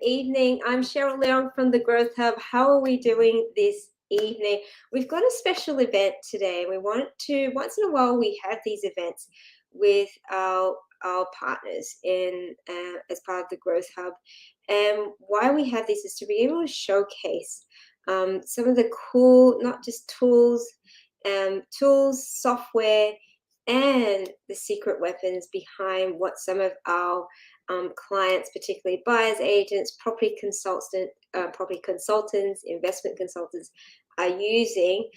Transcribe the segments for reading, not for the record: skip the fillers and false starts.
evening. I'm Cheryl Leong from the Growth Hub. How are we doing this evening? We've got a special event today. We want to, once in a while, we have these events with our partners in as part of the Growth Hub. And why we have this is to be able to showcase some of the cool, not just tools, software, and the secret weapons behind what some of our clients, particularly buyers agents, property consultants, investment consultants, are using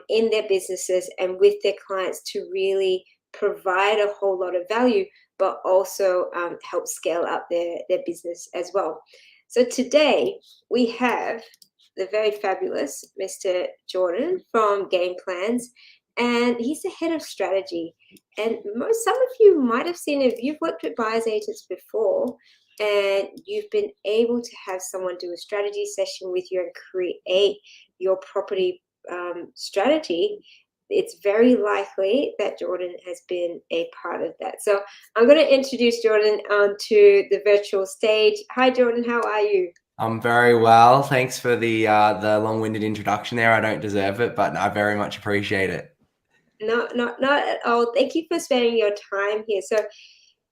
in their businesses and with their clients to really provide a whole lot of value, but also help scale up their business as well. So today we have the very fabulous Mr. Jordan from Gameplans, and he's the head of strategy. And some of you might have seen, if you've worked with buyers agents before and you've been able to have someone do a strategy session with you and create your property strategy, it's very likely that Jordan has been a part of that. So I'm going to introduce Jordan onto the virtual stage. Hi, Jordan. How are you? I'm very well. Thanks for the long-winded introduction there. I don't deserve it, but I very much appreciate it. No, not at all. Thank you for spending your time here. So,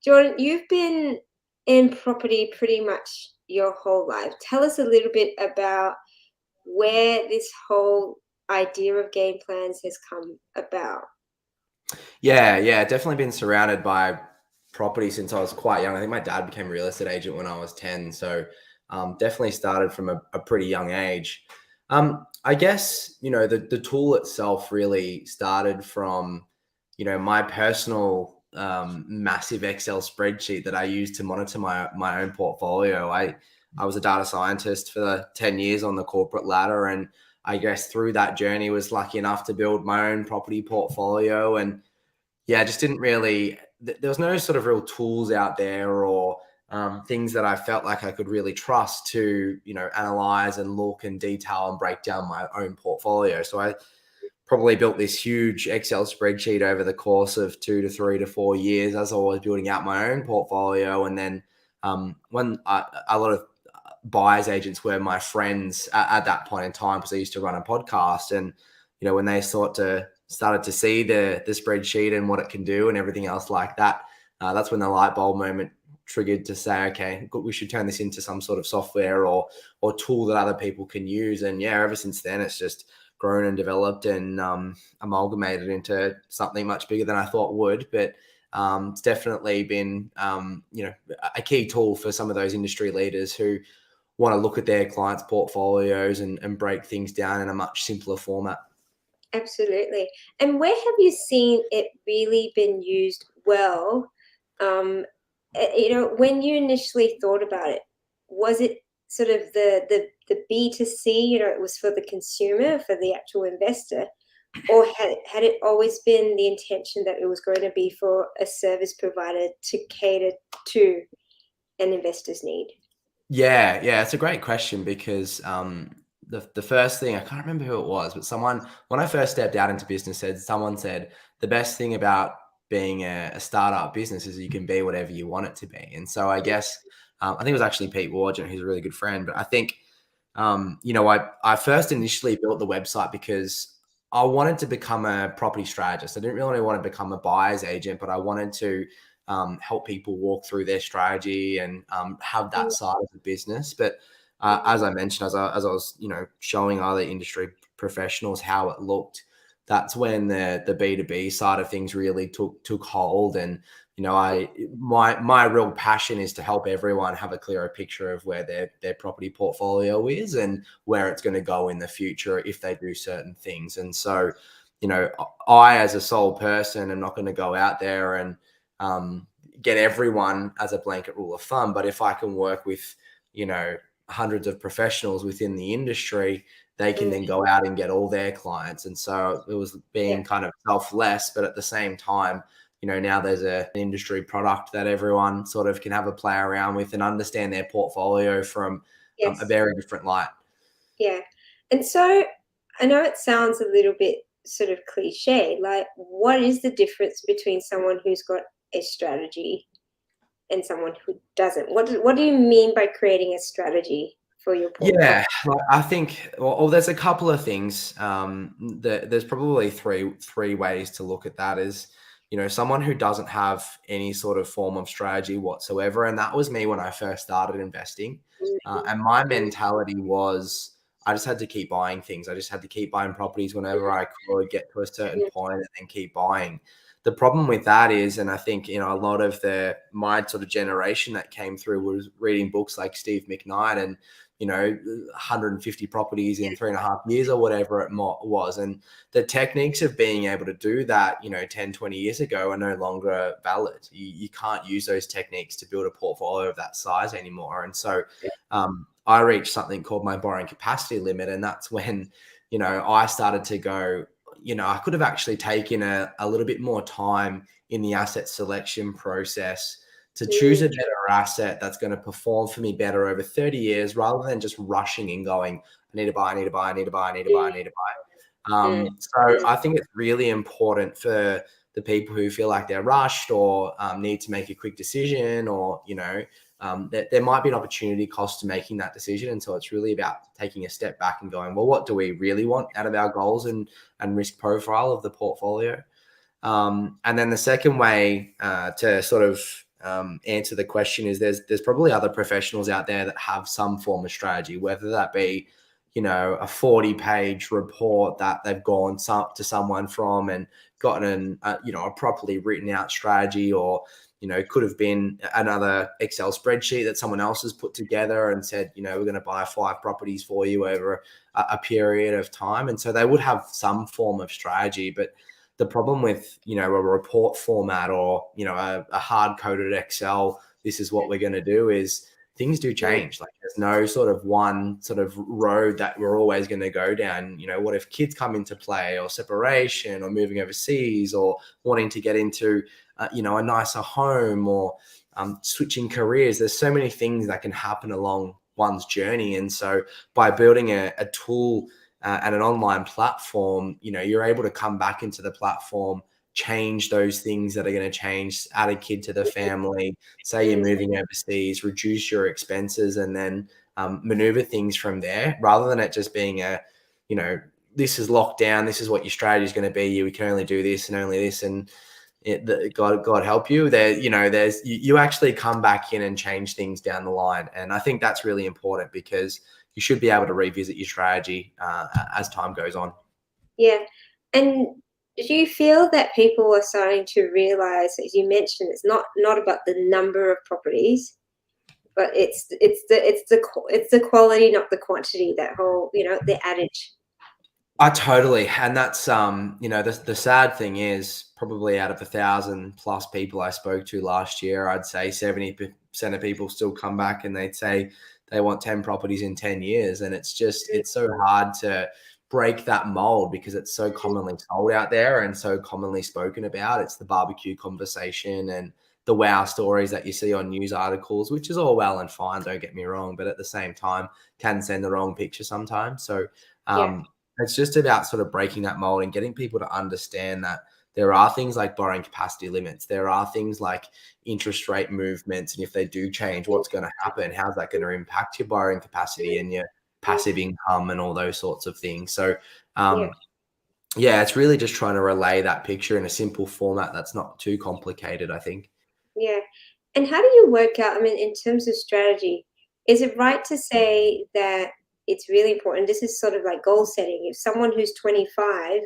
Jordan, you've been in property pretty much your whole life. Tell us a little bit about where this whole idea of Gameplans has come about. Yeah, definitely been surrounded by property since I was quite young. I think my dad became a real estate agent when I was 10, so definitely started from a pretty young age. I guess, the tool itself really started from, my personal massive Excel spreadsheet that I used to monitor my own portfolio. I was a data scientist for 10 years on the corporate ladder, and I guess through that journey was lucky enough to build my own property portfolio. And yeah, I just didn't really, there was no sort of real tools out there or things that I felt like I could really trust to, analyze and look and detail and break down my own portfolio. So I probably built this huge Excel spreadsheet over the course of 2 to 3 to 4 years as I was building out my own portfolio. And then when a lot of buyers agents were my friends at that point in time, because I used to run a podcast, and, when they started to see the spreadsheet and what it can do and everything else like that, that's when the light bulb moment triggered to say, okay, we should turn this into some sort of software or tool that other people can use. And yeah, ever since then, it's just grown and developed and amalgamated into something much bigger than I thought would. But it's definitely been, a key tool for some of those industry leaders who want to look at their clients' portfolios and break things down in a much simpler format. Absolutely. And where have you seen it really been used well? When you initially thought about it, was it sort of the B2C, it was for the consumer, for the actual investor, or had it always been the intention that it was going to be for a service provider to cater to an investor's need? Yeah, it's a great question, because the first thing, I can't remember who it was, but someone, when I first stepped out into business, someone said the best thing about being a startup business is you can be whatever you want it to be. And so I guess, I think it was actually Pete Wargent, who's a really good friend, but I think, I first initially built the website because I wanted to become a property strategist. I didn't really want to become a buyer's agent, but I wanted to help people walk through their strategy and have that side of the business. But as I mentioned, as I was, showing other industry professionals how it looked, that's when the B2B side of things really took hold. And, my real passion is to help everyone have a clearer picture of where their property portfolio is and where it's going to go in the future if they do certain things. And so, I, as a sole person, am not going to go out there and get everyone as a blanket rule of thumb. But if I can work with, hundreds of professionals within the industry, they can then go out and get all their clients. And so it was being kind of selfless, but at the same time, now there's an industry product that everyone sort of can have a play around with and understand their portfolio from a very different light. Yeah. And so I know it sounds a little bit sort of cliche, like what is the difference between someone who's got a strategy and someone who doesn't? What do you mean by creating a strategy for your portfolio? Yeah, I think there's a couple of things. There's probably three ways to look at that. Is someone who doesn't have any sort of form of strategy whatsoever, and that was me when I first started investing. And my mentality was I just had to keep buying things. I just had to keep buying properties whenever I could, get to a certain point, and then keep buying. The problem with that is, and I think a lot of my sort of generation that came through was reading books like Steve McKnight and 150 properties in 3.5 years or whatever it was. And the techniques of being able to do that, 10, 20 years ago are no longer valid. You can't use those techniques to build a portfolio of that size anymore. And so I reached something called my borrowing capacity limit. And that's when, I started to go, I could have actually taken a little bit more time in the asset selection process to choose a better asset that's going to perform for me better over 30 years rather than just rushing and going, I need to buy, I need to buy, I need to buy, I need to buy, I need to buy. So I think it's really important for the people who feel like they're rushed or need to make a quick decision or, that there might be an opportunity cost to making that decision. And so it's really about taking a step back and going, well, what do we really want out of our goals and risk profile of the portfolio? And then the second way to sort of answer the question is there's probably other professionals out there that have some form of strategy, whether that be, a 40-page report that they've gone to someone from and gotten a properly written out strategy, or, could have been another Excel spreadsheet that someone else has put together and said, we're going to buy 5 properties for you over a period of time. And so they would have some form of strategy, but the problem with, a report format or, a hard-coded Excel, this is what we're going to do, is things do change. Like there's no sort of one sort of road that we're always going to go down. What if kids come into play, or separation, or moving overseas, or wanting to get into, a nicer home, or switching careers? There's so many things that can happen along one's journey. And so by building a tool and an online platform, you're able to come back into the platform, change those things that are going to change, add a kid to the family, say you're moving overseas, reduce your expenses, and then maneuver things from there, rather than it just being this is locked down, this is what your strategy is going to be, you can only do this and only this, and God help you. You actually come back in and change things down the line. And I think that's really important, because you should be able to revisit your strategy as time goes on. Yeah. And do you feel that people are starting to realize, as you mentioned, it's not about the number of properties, but it's the quality, not the quantity, that whole, the adage. Totally. And that's, the sad thing is, probably out of 1,000+ people I spoke to last year, I'd say 70% of people still come back and they'd say they want 10 properties in 10 years. And it's so hard to break that mold, because it's so commonly sold out there and so commonly spoken about. It's the barbecue conversation and the wow stories that you see on news articles, which is all well and fine, don't get me wrong, but at the same time can send the wrong picture sometimes. So it's just about sort of breaking that mold and getting people to understand that there are things like borrowing capacity limits. There are things like interest rate movements. And if they do change, what's going to happen? How's that going to impact your borrowing capacity and your passive income and all those sorts of things? So, it's really just trying to relay that picture in a simple format that's not too complicated, I think. Yeah. And how do you work out, in terms of strategy, is it right to say that it's really important? This is sort of like goal setting. If someone who's 25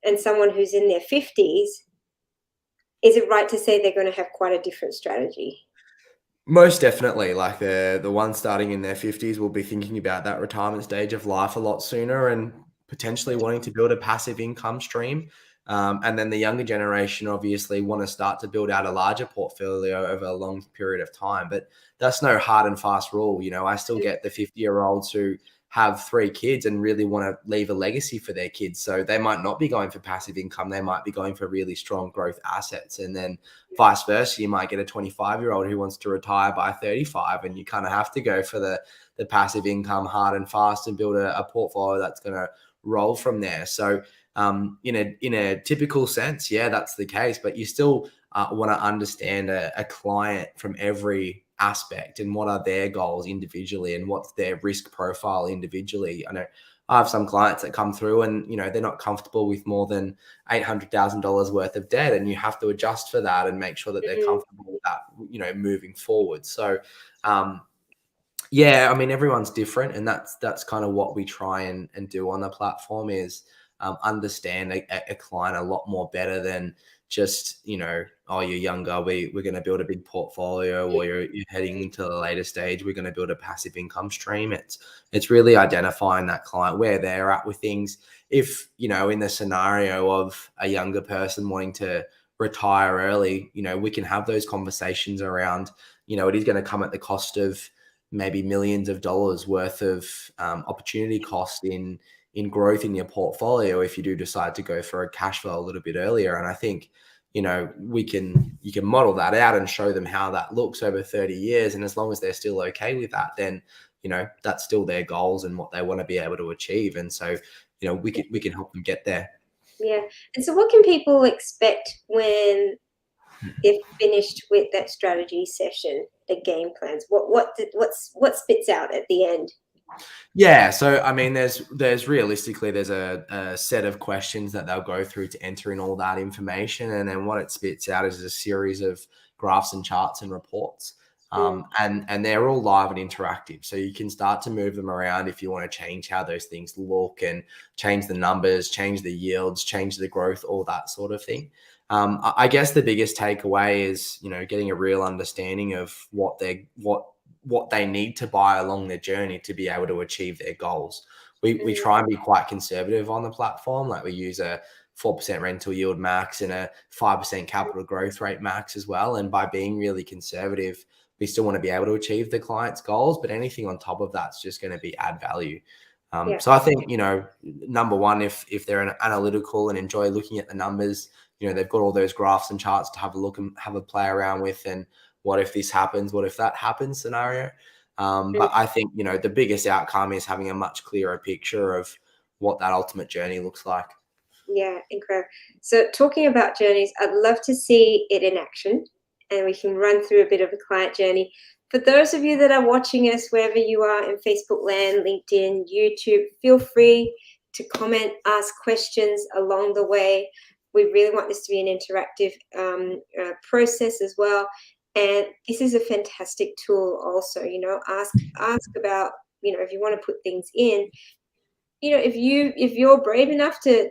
and someone who's in their 50s, is it right to say they're going to have quite a different strategy? Most definitely. Like the ones starting in their 50s will be thinking about that retirement stage of life a lot sooner and potentially wanting to build a passive income stream. And then the younger generation obviously want to start to build out a larger portfolio over a long period of time. But that's no hard and fast rule. I still get the 50-year-olds who have 3 kids and really want to leave a legacy for their kids. So they might not be going for passive income. They might be going for really strong growth assets. And then vice versa, you might get a 25-year-old who wants to retire by 35, and you kind of have to go for the passive income hard and fast and build a portfolio that's going to roll from there. So in a typical sense, that's the case, but you still want to understand a client from every aspect and what are their goals individually and what's their risk profile individually. I know I have some clients that come through and, you know, they're not comfortable with more than $800,000 worth of debt, and you have to adjust for that and make sure that they're comfortable with that, you know, moving forward. So, yeah, I mean, everyone's different, and that's kind of what we try and do on the platform is understand a client a lot more better than just, you know, oh, you're younger, we're going to build a big portfolio, or you're heading into the later stage, we're going to build a passive income stream. It's really identifying that client, where they're at with things. If, you know, in the scenario of a younger person wanting to retire early, you know, we can have those conversations around, you know, it is going to come at the cost of maybe millions of dollars worth of opportunity cost in growth in your portfolio if you do decide to go for a cash flow a little bit earlier. And I think, you know, you can model that out and show them how that looks over 30 years. And as long as they're still okay with that, then, you know, that's still their goals and what they want to be able to achieve. And so, you know, we can help them get there. Yeah. And so what can people expect when they've finished with that strategy session, the game plans? What spits out at the end? Yeah, so I mean, there's realistically there's a set of questions that they'll go through to enter in all that information, and then what it spits out is a series of graphs and charts and reports, and they're all live and interactive. So you can start to move them around if you want to change how those things look and change the numbers, change the yields, change the growth, all that sort of thing. I guess the biggest takeaway is, you know, getting a real understanding of what they need to buy along their journey to be able to achieve their goals. We try and be quite conservative on the platform. Like, we use a 4% rental yield max and a 5% capital growth rate max as well. And by being really conservative, we still want to be able to achieve the client's goals, but anything on top of that's just going to be add value. So I think, you know, number one, if they're analytical and enjoy looking at the numbers, you know, they've got all those graphs and charts to have a look and have a play around with, and what if this happens? What if that happens scenario? But I think, you know, the biggest outcome is having a much clearer picture of what that ultimate journey looks like. Yeah, incredible. So talking about journeys, I'd love to see it in action, and we can run through a bit of a client journey. For those of you that are watching us, wherever you are in Facebook land, LinkedIn, YouTube, feel free to comment, ask questions along the way. We really want this to be an interactive process as well. And this is a fantastic tool also, you know, ask about, you know, if you want to put things in, you know, if you're brave enough to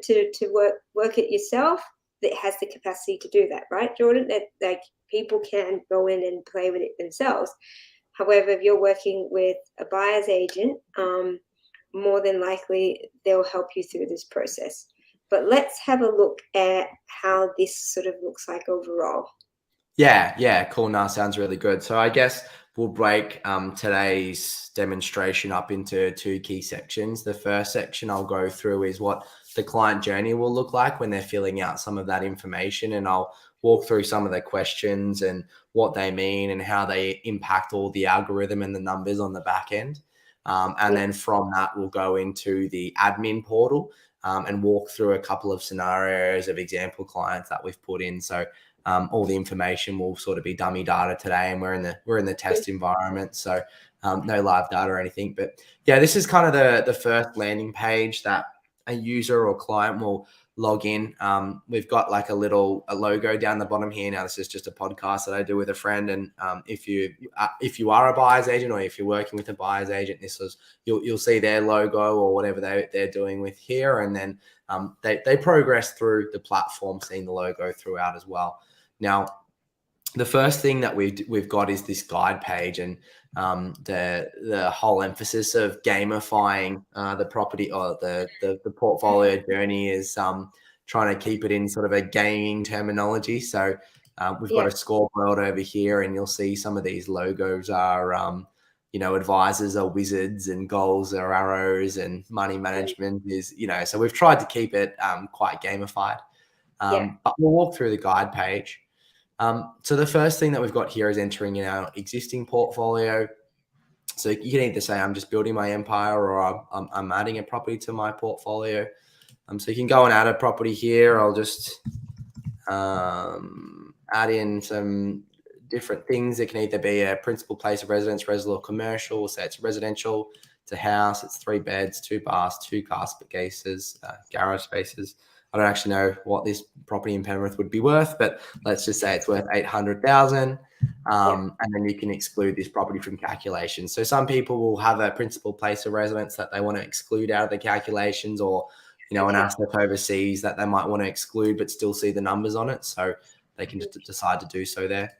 work it yourself, that has the capacity to do that, right, Jordan? That, like, people can go in and play with it themselves. However, if you're working with a buyer's agent, more than likely they'll help you through this process. But let's have a look at how this sort of looks like overall. Yeah, cool. Now sounds really good. So I guess we'll break today's demonstration up into two key sections. The first section I'll go through is what the client journey will look like when they're filling out some of that information, and I'll walk through some of the questions and what they mean and how they impact all the algorithm and the numbers on the back end. And then from that, we'll go into the admin portal and walk through a couple of scenarios of example clients that we've put in. So all the information will sort of be dummy data today, and we're in the test environment, so no live data or anything. But yeah, this is kind of the first landing page that a user or client will log in. We've got like a logo down the bottom here. Now, this is just a podcast that I do with a friend, and if you are a buyer's agent, or if you're working with a buyer's agent, you'll see their logo or whatever they're doing with here, and then they progress through the platform, seeing the logo throughout as well. Now, the first thing that we've got is this guide page, and the whole emphasis of gamifying the property or the portfolio journey is trying to keep it in sort of a gaming terminology. So we've got a scoreboard over here, and you'll see some of these logos are you know, advisors are wizards and goals are arrows and money management is, you know, so we've tried to keep it quite gamified. But we'll walk through the guide page. So the first thing that we've got here is entering in our existing portfolio. So you can either say I'm just building my empire, or I'm adding a property to my portfolio. So you can go and add a property here. I'll just add add in some different things. It can either be a principal place of residence, residential or commercial. Say it's residential, it's a house, it's 3 beds, 2 baths, 2 car spaces, garage spaces. I don't actually know what this property in Penrith would be worth, but let's just say it's worth 800,000. And then you can exclude this property from calculations. So some people will have a principal place of residence that they want to exclude out of the calculations, or an asset overseas that they might want to exclude but still see the numbers on it. So they can just decide to do so there.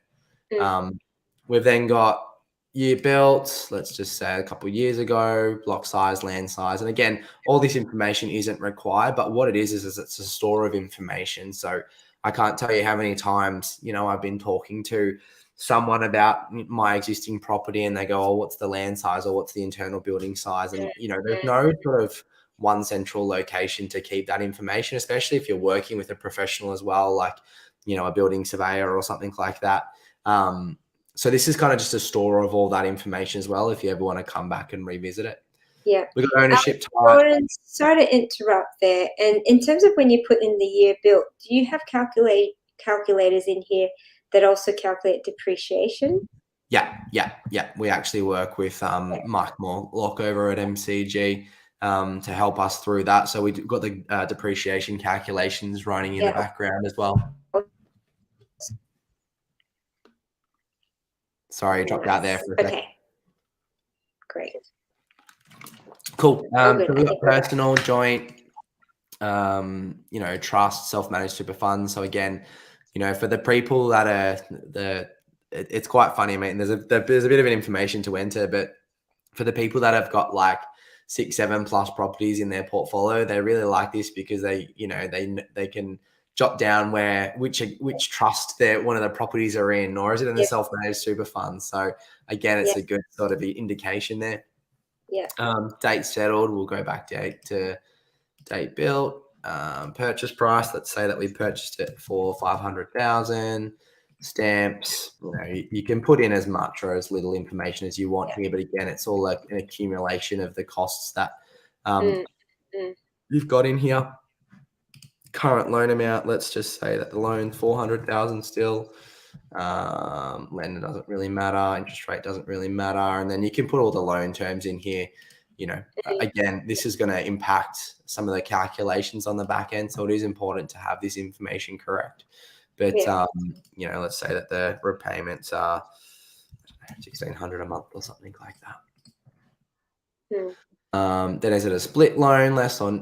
We've then got year built, let's just say a couple of years ago, block size, land size. And again, all this information isn't required, but what it is it's a store of information. So I can't tell you how many times, I've been talking to someone about my existing property and they go, oh, what's the land size or what's the internal building size? And, there's no sort of one central location to keep that information, especially if you're working with a professional as well, like, a building surveyor or something like that. So this is kind of just a store of all that information as well, if you ever want to come back and revisit it. Yeah. We've got ownership type. Sorry to interrupt there. And in terms of when you put in the year built, do you have calculators in here that also calculate depreciation? Yeah. We actually work with Mike Morlock over at MCG to help us through that. So we've got the depreciation calculations running in the background as well. Sorry, I dropped out there for a second. Okay. Great. Cool. So we've got personal, joint, trust, self-managed super funds. So again, for the people that are it's quite funny, mate. And there's a bit of an information to enter, but for the people that have got like 6, 7 plus properties in their portfolio, they really like this because they can jot down which trust one of the properties are in, or is it in the self-managed super fund. So again, it's a good sort of indication there. Yeah. Date settled, we'll go back to date built. Purchase price, let's say that we purchased it for 500,000. Stamps, you can put in as much or as little information as you want here, but again, it's all like an accumulation of the costs that you've got in here. Current loan amount, let's just say that the loan 400,000 still. Lender doesn't really matter, interest rate doesn't really matter, and then you can put all the loan terms in here. Again, this is going to impact some of the calculations on the back end, so it is important to have this information correct. But let's say that the repayments are 1,600 a month or something like that. Then is it a split loan?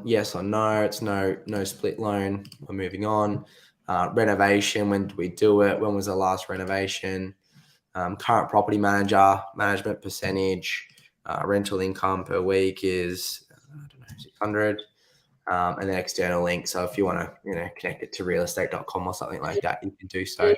Yes or no? It's no split loan. We're moving on. Renovation, when did we do it? When was the last renovation? Current property management percentage. Rental income per week is 600. And then external link. So if you want to connect it to realestate.com or something like that, you can do so.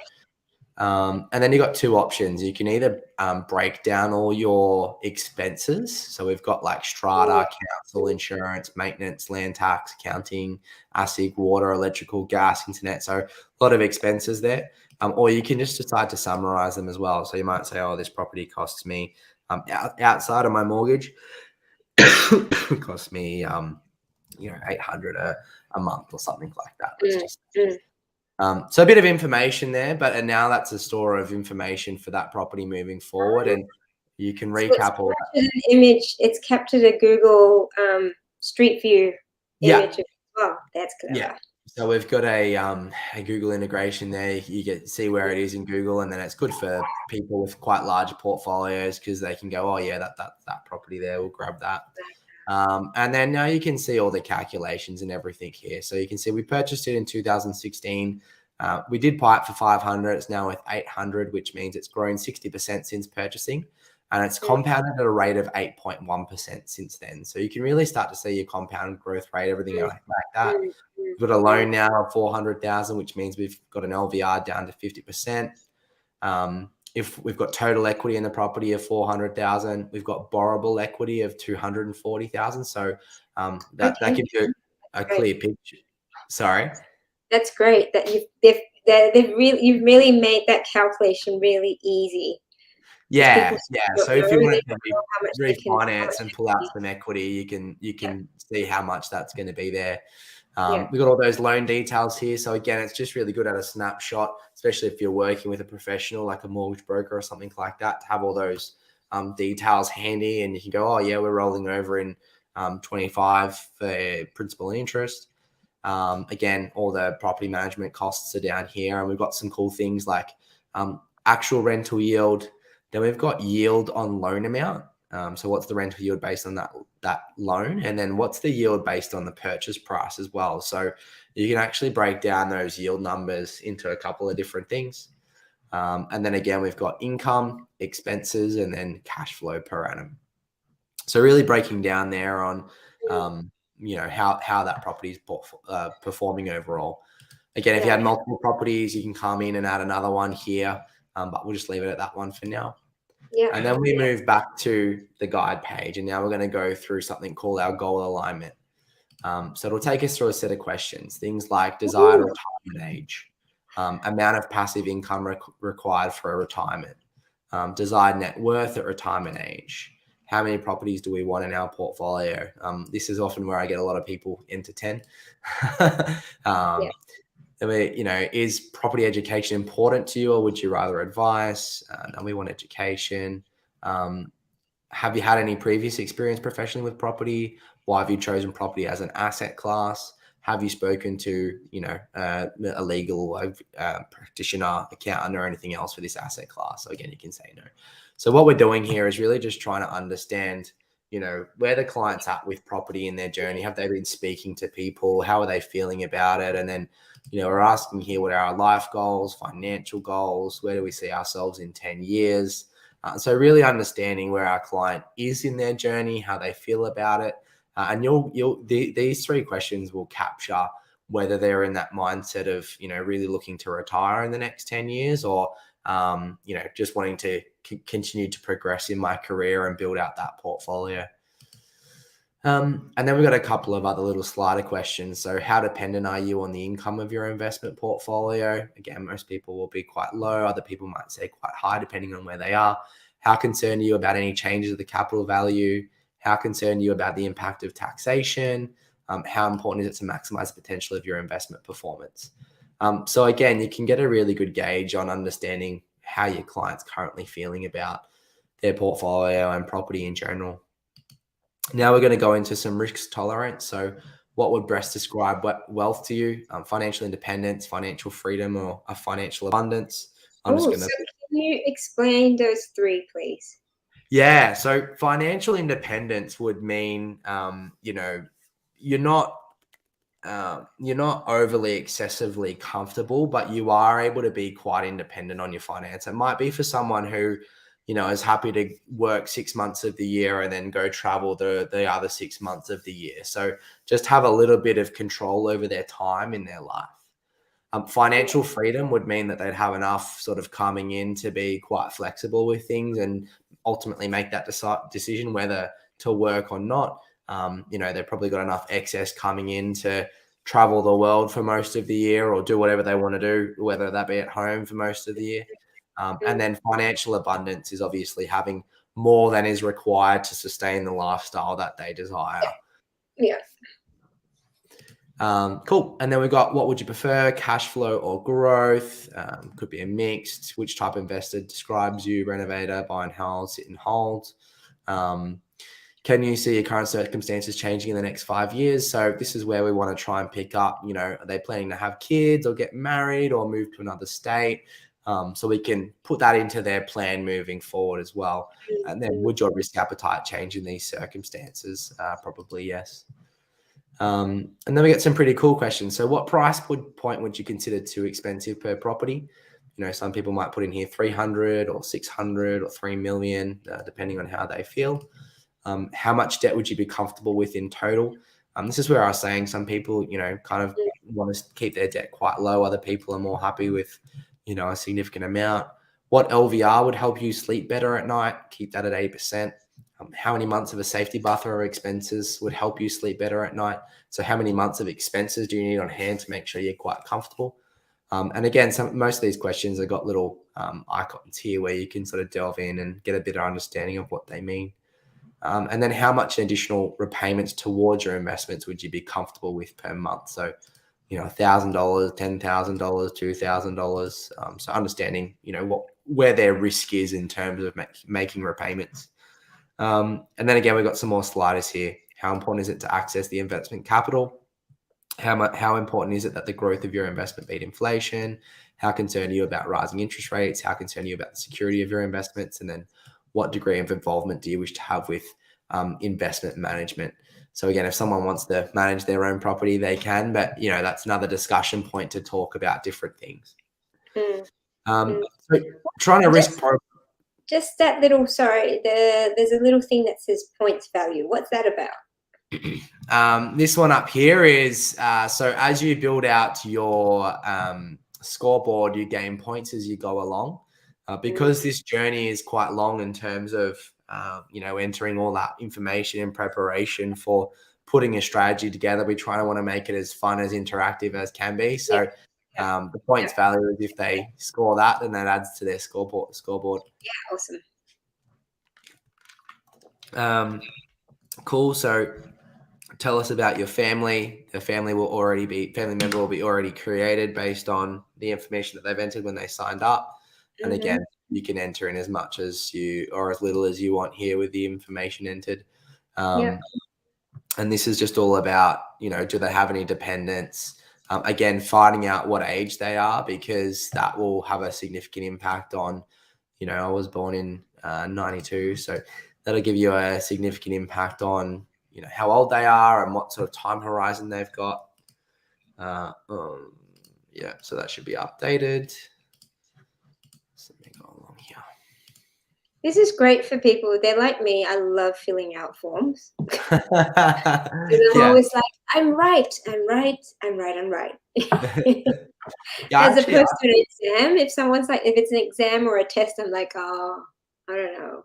And then you've got 2 options. You can either break down all your expenses. So we've got like strata, council, insurance, maintenance, land tax, accounting, ASIC, water, electrical, gas, internet. So a lot of expenses there. Or you can just decide to summarize them as well. So you might say, oh, this property costs me outside of my mortgage, it costs me 800 a month or something like that. So a bit of information there, but now that's a store of information for that property moving forward, and you can recap all that. Image, it's captured a Google Street View image as well. That's clever. Yeah. So we've got a Google integration there. You see where it is in Google, and then it's good for people with quite large portfolios because they can go, oh yeah, that property there, we'll grab that. And then now you can see all the calculations and everything here. So you can see we purchased it in 2016. We did buy it for 500. It's now worth 800, which means it's grown 60% since purchasing. And it's compounded at a rate of 8.1% since then. So you can really start to see your compound growth rate, everything like that. We've got a loan now of 400,000, which means we've got an LVR down to 50%. If we've got total equity in the property of 400,000, we've got borrowable equity of 240,000. So that gives you a clear picture. Sorry. That's great. That you've really made that calculation really easy. Yeah. So if you want to refinance and pull out some equity, you can see how much that's going to be there. We've got all those loan details here. So again, it's just really good at a snapshot, especially if you're working with a professional like a mortgage broker or something like that, to have all those details handy, and you can go, oh yeah, we're rolling over in 25 for principal and interest. Again, all the property management costs are down here, and we've got some cool things like actual rental yield. Then we've got yield on loan amount. So what's the rental yield based on that loan? And then what's the yield based on the purchase price as well? So you can actually break down those yield numbers into a couple of different things. And then again, we've got income, expenses, and then cash flow per annum. So really breaking down there on, how that property is performing overall. Again, if you had multiple properties, you can come in and add another one here, but we'll just leave it at that one for now. And then we move back to the guide page, and now we're going to go through something called our goal alignment. So it'll take us through a set of questions, things like desired retirement age, amount of passive income required for a retirement, desired net worth at retirement age, how many properties do we want in our portfolio? This is often where I get a lot of people into 10. Is property education important to you, or would you rather advice? No, we want education. Have you had any previous experience professionally with property? Why have you chosen property as an asset class? Have you spoken to, a legal practitioner, accountant, or anything else for this asset class? So again, you can say no. So what we're doing here is really just trying to understand, where the client's at with property in their journey. Have they been speaking to people? How are they feeling about it? And then, we're asking here, what are our life goals, financial goals? Where do we see ourselves in 10 years? So really understanding where our client is in their journey, how they feel about it. And these three questions will capture whether they're in that mindset of, really looking to retire in the next 10 years, or, just wanting to continue to progress in my career and build out that portfolio. And then we've got a couple of other little slider questions. So how dependent are you on the income of your investment portfolio? Again, most people will be quite low. Other people might say quite high, depending on where they are. How concerned are you about any changes of the capital value? How concerned are you about the impact of taxation? How important is it to maximize the potential of your investment performance? So again, you can get a really good gauge on understanding how your client's currently feeling about their portfolio and property in general. Now we're going to go into some risk tolerance. So what would best describe wealth to you? Financial independence, financial freedom, or a financial abundance? So can you explain those three, please? Yeah. So financial independence would mean, you're not overly excessively comfortable, but you are able to be quite independent on your finance. It might be for someone who, is happy to work 6 months of the year and then go travel the other 6 months of the year. So just have a little bit of control over their time in their life. Financial freedom would mean that they'd have enough sort of coming in to be quite flexible with things and ultimately make that decision whether to work or not. They've probably got enough excess coming in to travel the world for most of the year or do whatever they want to do, whether that be at home for most of the year. And then financial abundance is obviously having more than is required to sustain the lifestyle that they desire. Yeah. Cool. And then we've got, what would you prefer, cash flow or growth? Could be a mixed. Which type of investor describes you? Renovator, buy and hold, sit and hold. Can you see your current circumstances changing in the next 5 years? So this is where we want to try and pick up, are they planning to have kids or get married or move to another state? So we can put that into their plan moving forward as well. And then would your risk appetite change in these circumstances? Probably yes. And then we get some pretty cool questions. So what price point would you consider too expensive per property? Some people might put in here 300 or 600 or 3 million, depending on how they feel. How much debt would you be comfortable with in total? This is where I was saying some people, kind of want to keep their debt quite low. Other people are more happy with, a significant amount. What LVR would help you sleep better at night? Keep that at 80%. How many months of a safety buffer or expenses would help you sleep better at night? So how many months of expenses do you need on hand to make sure you're quite comfortable? And again, most of these questions have got little icons here where you can sort of delve in and get a better understanding of what they mean. And then how much additional repayments towards your investments would you be comfortable with per month? So, $1,000, $10,000, $2,000. So understanding, where their risk is in terms of making repayments. And then again, we've got some more sliders here. How important is it to access the investment capital? How important is it that the growth of your investment beat inflation? How concerned are you about rising interest rates? How concerned are you about the security of your investments? And then what degree of involvement do you wish to have with investment management? So again, if someone wants to manage their own property, they can, but that's another discussion point to talk about different things. So trying to risk profile. Just that little, sorry, there's a little thing that says points value. What's that about? This one up here is, so as you build out your scoreboard, you gain points as you go along. Because this journey is quite long in terms of, entering all that information in preparation for putting a strategy together, we want to make it as fun, as interactive as can be. So the points value is if they score that, then that adds to their scoreboard. Yeah, awesome. Cool. So tell us about your family. The family member will be already created based on the information that they've entered when they signed up. And again, you can enter in as much as or as little as you want here with the information entered. And this is just all about, do they have any dependents? Again, finding out what age they are, because that will have a significant impact on, I was born in 92. So that'll give you a significant impact on, how old they are and what sort of time horizon they've got. So that should be updated. So let me go along here. This is great for people. They're like me. I love filling out forms. I'm always like, I'm right. As opposed to an exam, if someone's like, if it's an exam or a test, I'm like, oh, I don't know.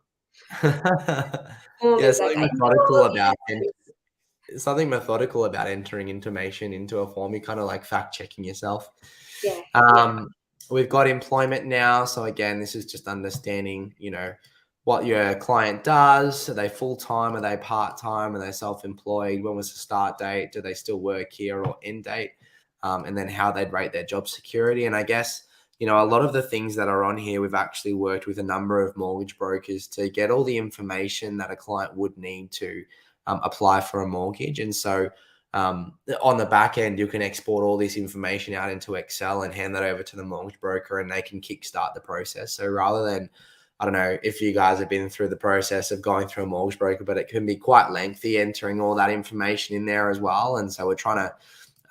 Something methodical about entering information into a form. You kind of like fact checking yourself. We've got employment now. So again, this is just understanding, what your client does. Are they full-time? Are they part-time? Are they self-employed? When was the start date? Do they still work here or end date? And then how they'd rate their job security. And I guess, a lot of the things that are on here, we've actually worked with a number of mortgage brokers to get all the information that a client would need to apply for a mortgage. And so on the back end, you can export all this information out into Excel and hand that over to the mortgage broker, and they can kickstart the process. So rather than, I don't know if you guys have been through the process of going through a mortgage broker, but it can be quite lengthy entering all that information in there as well. And so we're trying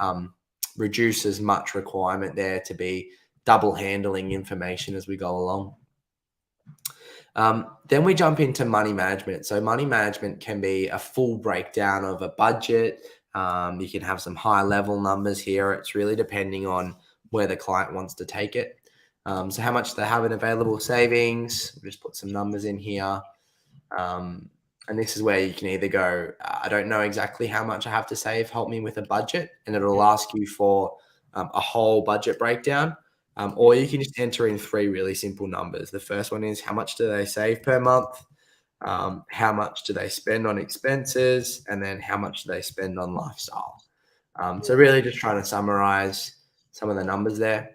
to reduce as much requirement there to be double handling information as we go along. Then we jump into money management. So money management can be a full breakdown of a budget. You can have some high level numbers here. It's really depending on where the client wants to take it. So how much they have in available savings, we'll just put some numbers in here. And this is where you can either go, I don't know exactly how much I have to save, help me with a budget. And it'll ask you for a whole budget breakdown. Or you can just enter in 3 really simple numbers. The first one is how much do they save per month? How much do they spend on expenses? And then how much do they spend on lifestyle? So really just trying to summarize some of the numbers there.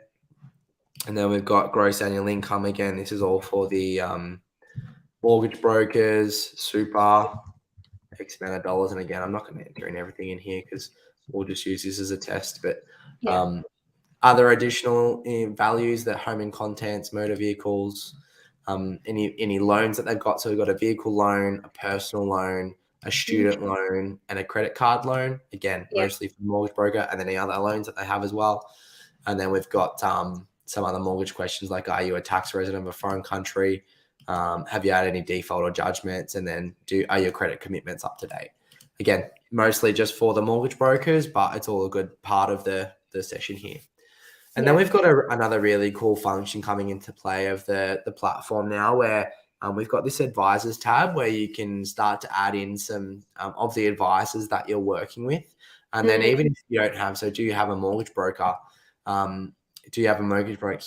And then we've got gross annual income. Again, this is all for the mortgage brokers, super, X amount of dollars. And again, I'm not going to enter in everything in here because we'll just use this as a test. But other additional values, that home and contents, motor vehicles, any loans that they've got. So we've got a vehicle loan, a personal loan, a student loan, and a credit card loan. Again, mostly for the mortgage broker, and then any other loans that they have as well. And then we've got some other mortgage questions like, are you a tax resident of a foreign country? Have you had any default or judgments? And then are your credit commitments up to date? Again, mostly just for the mortgage brokers, but it's all a good part of the session here. And then we've got another really cool function coming into play of the platform now, where we've got this advisors tab where you can start to add in some of the advisors that you're working with. And then even if you don't have, so do you have a mortgage broker? do you have a mortgage broker?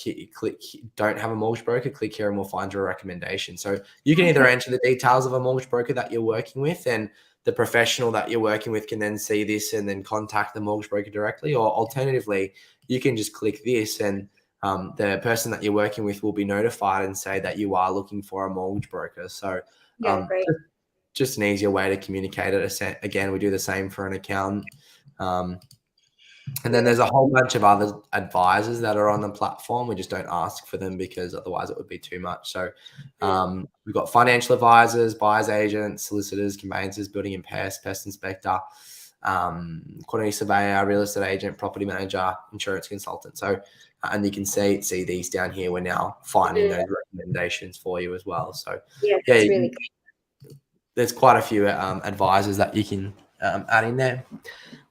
Don't have a mortgage broker, click here and we'll find you a recommendation. So you can either enter the details of a mortgage broker that you're working with, and the professional that you're working with can then see this and then contact the mortgage broker directly, or alternatively, you can just click this and the person that you're working with will be notified and say that you are looking for a mortgage broker. So great. just an easier way to communicate it. Again, we do the same for an accountant. And then there's a whole bunch of other advisors that are on the platform. We just don't ask for them because otherwise it would be too much. So we've got financial advisors, buyer's agents, solicitors, conveyancers, building and pest inspector, quantity surveyor, real estate agent, property manager, insurance consultant. So, and you can see these down here. We're now finding those recommendations for you as well. So that's really cool. There's quite a few advisors that you can add in there.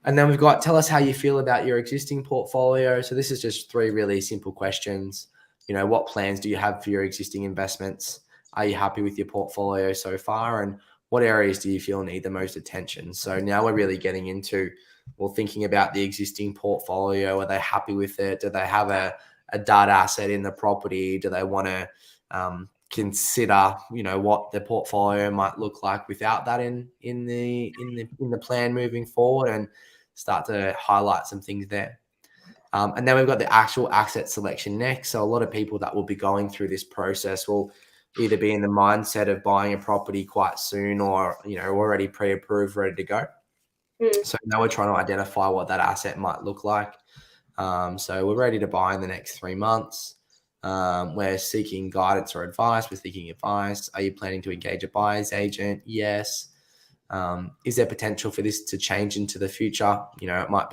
And then we've got, tell us how you feel about your existing portfolio. So this is just 3 really simple questions. You know, what plans do you have for your existing investments? Are you happy with your portfolio so far? And what areas do you feel need the most attention? So now we're really getting into, well, thinking about the existing portfolio. Are they happy with it? Do they have a dud asset in the property? Do they want to consider, you know, what the portfolio might look like without that in the plan moving forward, and start to highlight some things there. And then we've got the actual asset selection next. So a lot of people that will be going through this process will either be in the mindset of buying a property quite soon, or, you know, already pre-approved, ready to go. So now we're trying to identify what that asset might look like. So we're ready to buy in the next 3 months. We're seeking guidance or advice. We're seeking advice. Are you planning to engage a buyer's agent? Yes. Is there potential for this to change into the future? You know, it might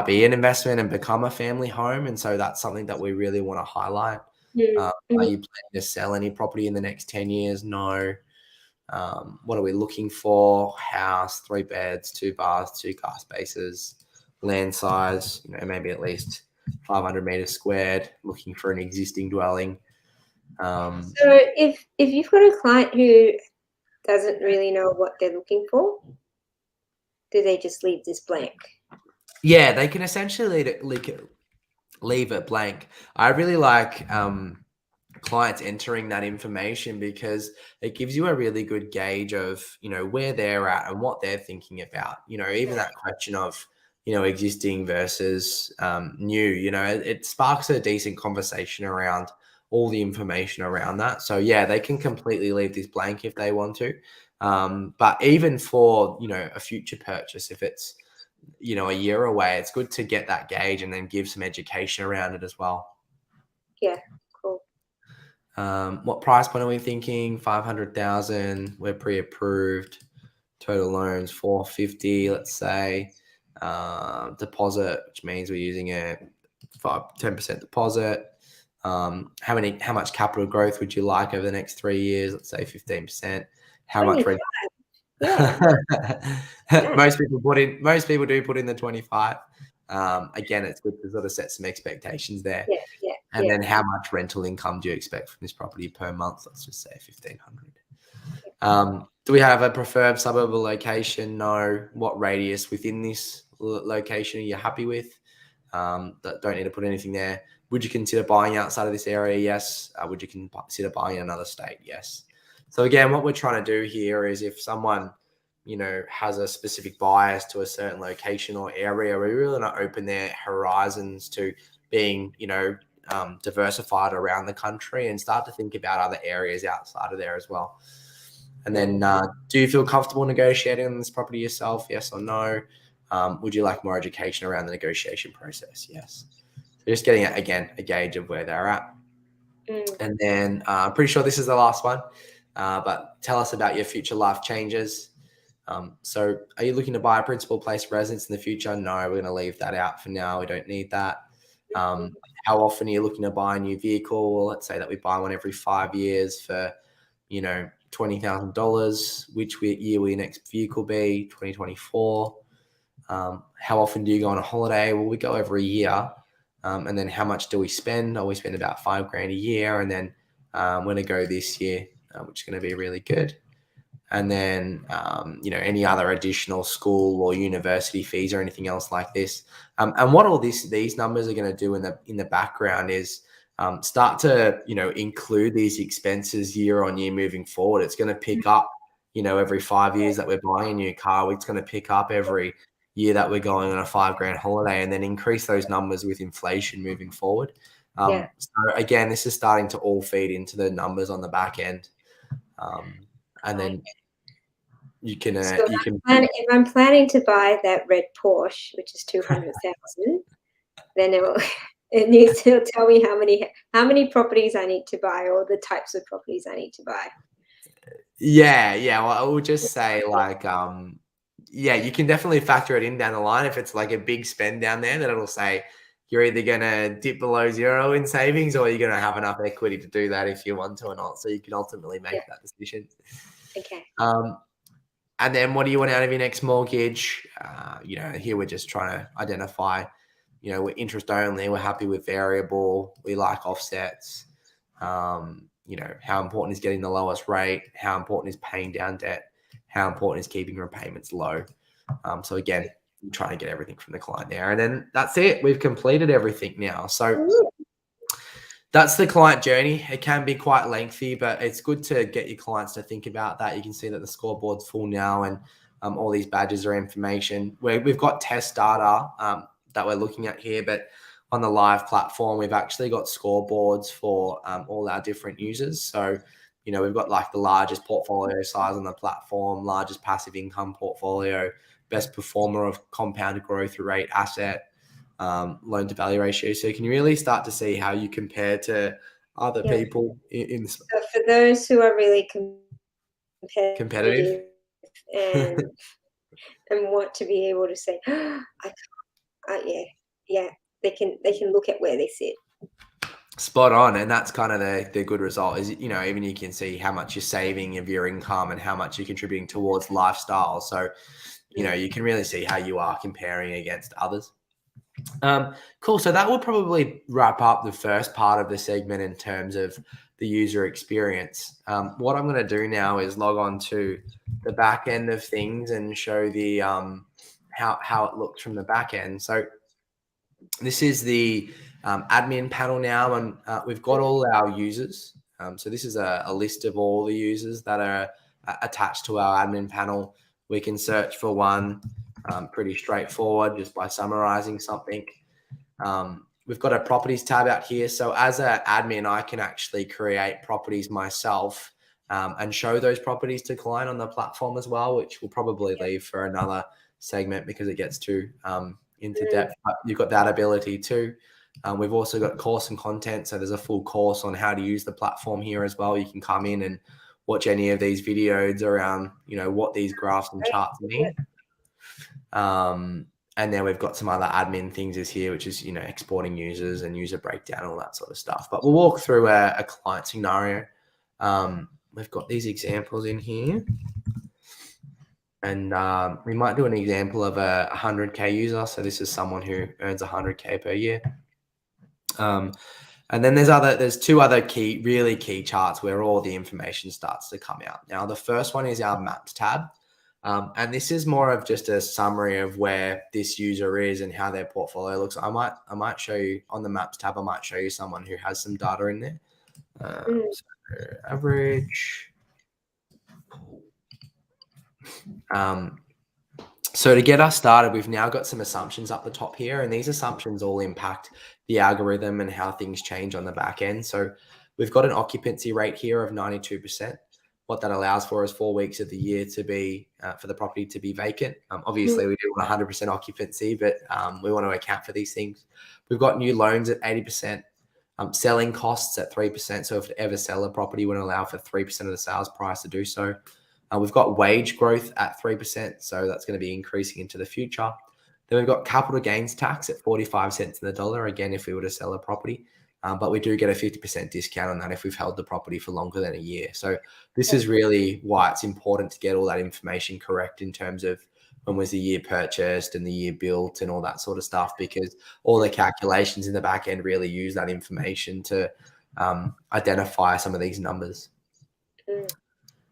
be an investment and become a family home. And so that's something that we really want to highlight. Are you planning to sell any property in the next 10 years? No. What are we looking for? House, 3 beds, 2 baths, 2 car spaces, land size, you know, maybe at least 500 meters squared, looking for an existing dwelling. So if you've got a client who doesn't really know what they're looking for, do they just leave this blank? Yeah, they can essentially leave it blank. I really like clients entering that information because it gives you a really good gauge of, you know, where they're at and what they're thinking about. You know, even that question of, you know, existing versus new, you know, it sparks a decent conversation around all the information around that. So yeah, they can completely leave this blank if they want to. But even for, you know, a future purchase, if it's, you know, a year away, it's good to get that gauge and then give some education around it as well. Yeah, cool. What price point are we thinking? 500,000. We're pre-approved. Total loans 450, let's say. Deposit, which means we're using a 10% deposit. How much capital growth would you like over the next 3 years? Let's say 15%. How much rent? Yeah. Most people do put in the 25. Again, it's good to sort of set some expectations there. Yeah. And then how much rental income do you expect from this property per month? Let's just say 1,500. Do we have a preferred suburb or location? No. What radius within this location are you happy with? Don't need to put anything there. Would you consider buying outside of this area? Yes. Would you consider buying in another state? Yes. So again, what we're trying to do here is, if someone, you know, has a specific bias to a certain location or area, we really want to open their horizons to being, you know, diversified around the country and start to think about other areas outside of there as well. And then, do you feel comfortable negotiating on this property yourself? Yes or no? Would you like more education around the negotiation process? Yes. So just getting, again, a gauge of where they're at. And then pretty sure this is the last one, but tell us about your future life changes. So are you looking to buy a principal place residence in the future? No, we're going to leave that out for now. We don't need that. How often are you looking to buy a new vehicle? Well, let's say that we buy one every 5 years for, you know, $20,000. Which year will your next vehicle be? 2024. How often do you go on a holiday? Well, we go every year. And then how much do we spend? Oh, we spend about $5,000 a year. And then we're going to go this year, which is going to be really good. and then any other additional school or university fees or anything else like this. And what all these numbers are going to do in the background is start to include these expenses year on year moving forward. It's going to pick up every 5 years that we're buying a new car. It's going to pick up every year that we're going on a $5,000 holiday, and then increase those numbers with inflation moving forward. So again, this is starting to all feed into the numbers on the back end. And then you can if I'm planning to buy that red Porsche, which is 200,000, then it needs to tell me how many properties I need to buy, or the types of properties I need to buy. Yeah. Well, I will just say you can definitely factor it in down the line. If it's like a big spend down there, then it'll say you're either going to dip below zero in savings, or you're going to have enough equity to do that if you want to or not. So you can ultimately make that decision. Okay. And then what do you want out of your next mortgage? Here we're just trying to identify, we're interest only, we're happy with variable, we like offsets. How important is getting the lowest rate? How important is paying down debt? How important is keeping repayments low? So again, I'm trying to get everything from the client there. And then that's it. We've completed everything now. So that's the client journey. It can be quite lengthy, but it's good to get your clients to think about that. You can see that the scoreboard's full now, and all these badges are information. We've got test data that we're looking at here, but on the live platform, we've actually got scoreboards for all our different users. So, we've got like the largest portfolio size on the platform, largest passive income portfolio, best performer of compounded growth rate asset, loan to value ratio. So you can really start to see how you compare to other people So for those who are really competitive and want to be able to say, they can look at where they sit. Spot on. And that's kind of the good result is, even you can see how much you're saving of your income and how much you're contributing towards lifestyle. So, you can really see how you are comparing against others. Cool. So that will probably wrap up the first part of the segment in terms of the user experience. What I'm going to do now is log on to the back end of things and show the how it looks from the back end. So this is the admin panel now, and we've got all our users. So this is a list of all the users that are attached to our admin panel. We can search for one. Pretty straightforward, just by summarizing something. We've got a properties tab out here. So as an admin, I can actually create properties myself and show those properties to client on the platform as well, which we'll probably leave for another segment because it gets too into depth. But you've got that ability too. We've also got course and content. So there's a full course on how to use the platform here as well. You can come in and watch any of these videos around, what these graphs and charts mean. And then we've got some other admin things here, which is, exporting users and user breakdown, all that sort of stuff. But we'll walk through a client scenario. We've got these examples in here. And we might do an example of a 100K user. So this is someone who earns 100K per year. And then there's two other really key charts where all the information starts to come out. Now, the first one is our maps tab. And this is more of just a summary of where this user is and how their portfolio looks. I might show you on the maps tab. I might show you someone who has some data in there. So average. So to get us started, we've now got some assumptions up the top here, and these assumptions all impact the algorithm and how things change on the back end. So we've got an occupancy rate here of 92%. What that allows for is 4 weeks of the year to be for the property to be vacant. Obviously, we do want 100% occupancy, but we want to account for these things. We've got new loans at 80%, selling costs at 3%. So if you ever sell a property, we want to allow for 3% of the sales price to do so. We've got wage growth at 3%, so that's going to be increasing into the future. Then we've got capital gains tax at 45 cents in the dollar, again, if we were to sell a property. But we do get a 50% discount on that if we've held the property for longer than a year. So this is really why it's important to get all that information correct in terms of when was the year purchased and the year built and all that sort of stuff, because all the calculations in the back end really use that information to identify some of these numbers.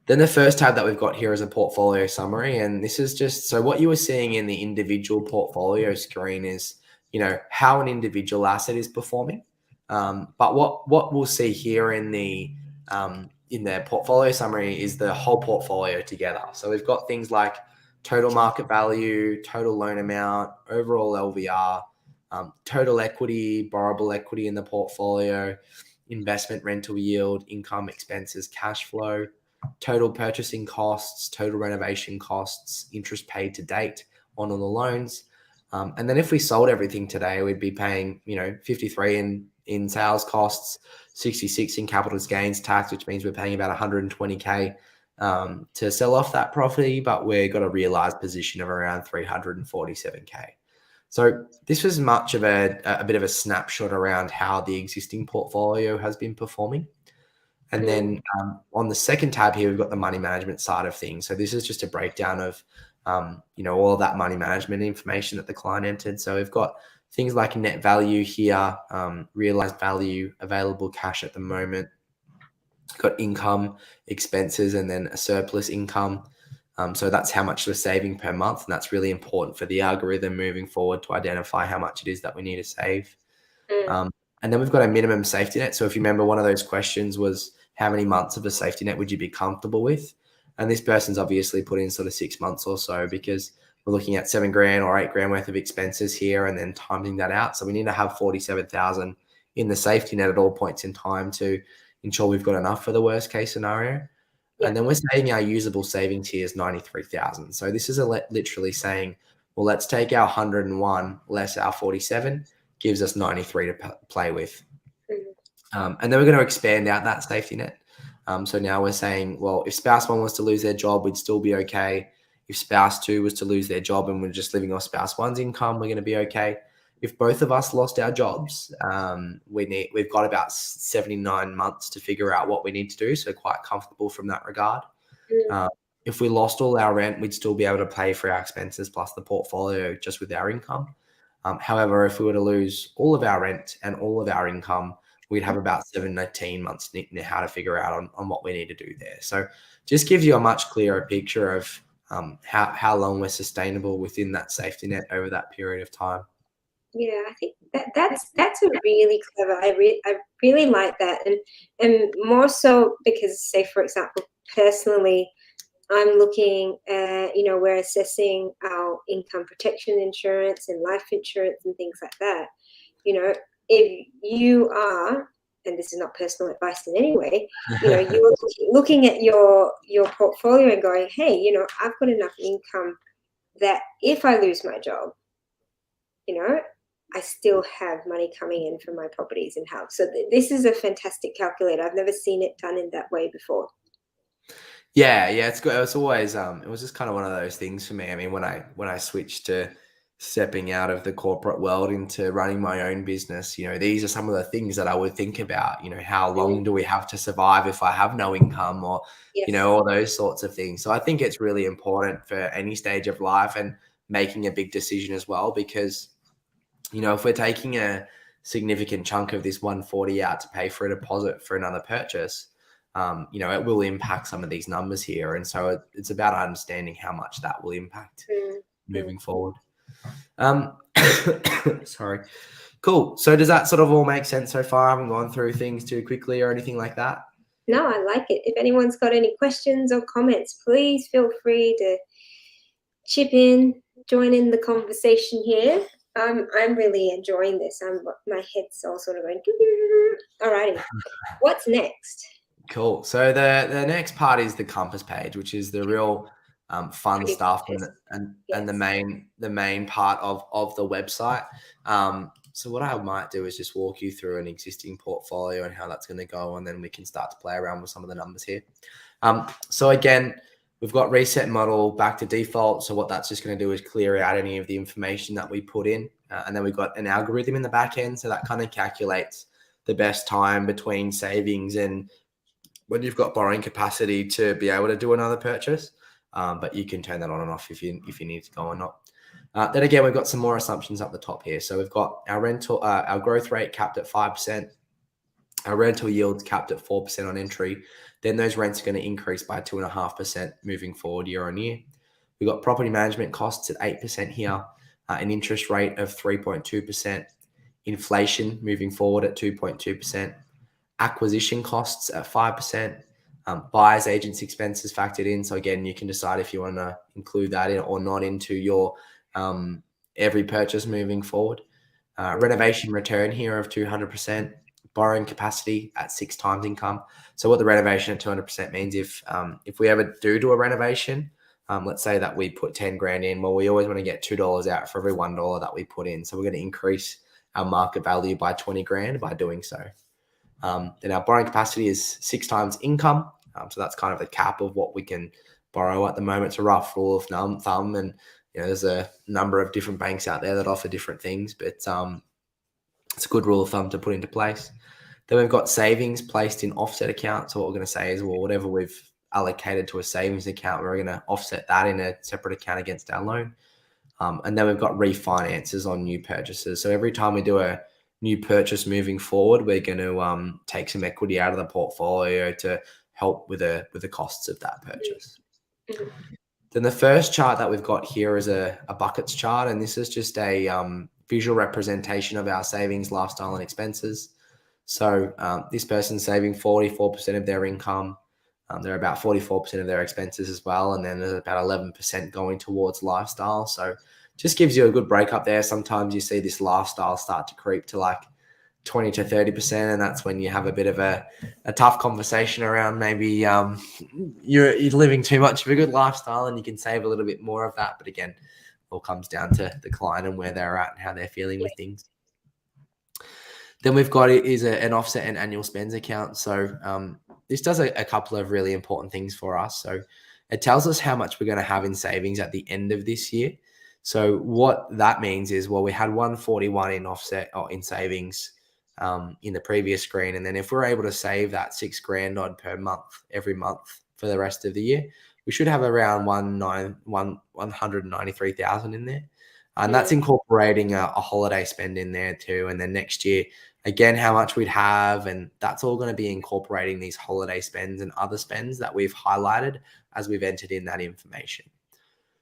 Then the first tab that we've got here is a portfolio summary. And this is just, so what you were seeing in the individual portfolio screen is, you know, how an individual asset is performing. But what we'll see here in the portfolio summary is the whole portfolio together. So we've got things like total market value, total loan amount, overall LVR, total equity, borrowable equity in the portfolio, investment rental yield, income, expenses, cash flow, total purchasing costs, total renovation costs, interest paid to date on all the loans. And then if we sold everything today, we'd be paying, you know, 53 in sales costs, 66 in capital gains tax, which means we're paying about 120K to sell off that property, but we've got a realized position of around 347K. So this was much of a bit of a snapshot around how the existing portfolio has been performing. And then on the second tab here, we've got the money management side of things. So this is just a breakdown of, you know, all of that money management information that the client entered. So we've got things like net value here, realized value, available cash at the moment, got income, expenses, and then a surplus income. So that's how much we're saving per month. And that's really important for the algorithm moving forward to identify how much it is that we need to save. And then we've got a minimum safety net. So if you remember, one of those questions was how many months of a safety net would you be comfortable with? And this person's obviously put in sort of 6 months or so, because we're looking at $7 grand or $8 grand worth of expenses here and then timing that out. So we need to have 47,000 in the safety net at all points in time to ensure we've got enough for the worst case scenario. And then we're saying our usable savings here is 93,000. So this is literally saying, well, let's take our 101 less our 47, gives us 93 to play with. And then we're going to expand out that safety net. So now we're saying, well, if spouse one was to lose their job, we'd still be okay. If spouse two was to lose their job and we're just living off spouse one's income, we're going to be okay. If both of us lost our jobs, we've got about 79 months to figure out what we need to do. So quite comfortable from that regard. If we lost all our rent, we'd still be able to pay for our expenses plus the portfolio just with our income. However, if we were to lose all of our rent and all of our income, we'd have about 17 months to how to figure out on what we need to do there. So just gives you a much clearer picture of how long we're sustainable within that safety net over that period of time. Yeah, I think that's a really clever. I really like that, and more so because, say for example, personally, I'm looking at, you know, we're assessing our income protection insurance and life insurance and things like that. You know, if you are, and this is not personal advice in any way, you know, you're looking at your portfolio and going, hey, you know, I've got enough income that if I lose my job, you know, I still have money coming in from my properties and house. So this is a fantastic calculator. I've never seen it done in that way before. Yeah, it's good. It was always it was just kind of one of those things for me. I mean, when I switched to stepping out of the corporate world into running my own business, you know, these are some of the things that I would think about. You know, how long do we have to survive if I have no income, or you know, all those sorts of things. So I think it's really important for any stage of life and making a big decision as well, because you know, if we're taking a significant chunk of this 140 out to pay for a deposit for another purchase, you know, it will impact some of these numbers here. And so it's about understanding how much that will impact moving forward. Sorry. Cool. So does that sort of all make sense so far? I haven't gone through things too quickly or anything like that. No, I like it. If anyone's got any questions or comments, please feel free to chip in, join in the conversation here. I'm really enjoying this. My head's all sort of going. Alrighty, what's next? Cool. So the next part is the compass page, which is the real fun stuff and the main part of the website. So what I might do is just walk you through an existing portfolio and how that's going to go, and then we can start to play around with some of the numbers here. So again, we've got reset model back to default. So what that's just going to do is clear out any of the information that we put in. And then we've got an algorithm in the back end. So that kind of calculates the best time between savings and when you've got borrowing capacity to be able to do another purchase. But you can turn that on and off if you need to go or not. Then again, we've got some more assumptions up the top here. So we've got our rental, our growth rate capped at 5%. Our rental yield's capped at 4% on entry. Then those rents are going to increase by 2.5% moving forward year on year. We've got property management costs at 8% here, an interest rate of 3.2%, inflation moving forward at 2.2%, acquisition costs at 5%, buyer's agents expenses factored in. So again, you can decide if you want to include that in or not into your every purchase moving forward. Renovation return here of 200%, borrowing capacity at 6 times income. So what the renovation at 200% means, if we ever do a renovation, let's say that we put 10 grand in, well, we always want to get $2 out for every $1 that we put in. So we're going to increase our market value by 20 grand by doing so. Then our borrowing capacity is 6 times income. So that's kind of the cap of what we can borrow at the moment. It's a rough rule of thumb, and there's a number of different banks out there that offer different things, but it's a good rule of thumb to put into place. Then we've got savings placed in offset accounts. So what we're going to say is, well, whatever we've allocated to a savings account, we're going to offset that in a separate account against our loan. And then we've got refinances on new purchases. So every time we do a new purchase moving forward, we're going to take some equity out of the portfolio to help with the costs of that purchase. Then the first chart that we've got here is a buckets chart, and this is just a visual representation of our savings, lifestyle, and expenses. So this person's saving 44% of their income. They're about 44% of their expenses as well, and then there's about 11% going towards lifestyle. So just gives you a good break up there. Sometimes you see this lifestyle start to creep to like 20 to 30%, and that's when you have a bit of a tough conversation around maybe you're living too much of a good lifestyle and you can save a little bit more of that. But again, it all comes down to the client and where they're at and how they're feeling with things. Then we've got an offset and annual spends account. So this does a couple of really important things for us. So it tells us how much we're going to have in savings at the end of this year. So what that means is, well, we had 141 in offset or in savings in the previous screen. And then if we're able to save that 6 grand odd per month, every month for the rest of the year, we should have around 193,000 in there. And that's incorporating a holiday spend in there too. And then next year, again, how much we'd have, and that's all going to be incorporating these holiday spends and other spends that we've highlighted as we've entered in that information.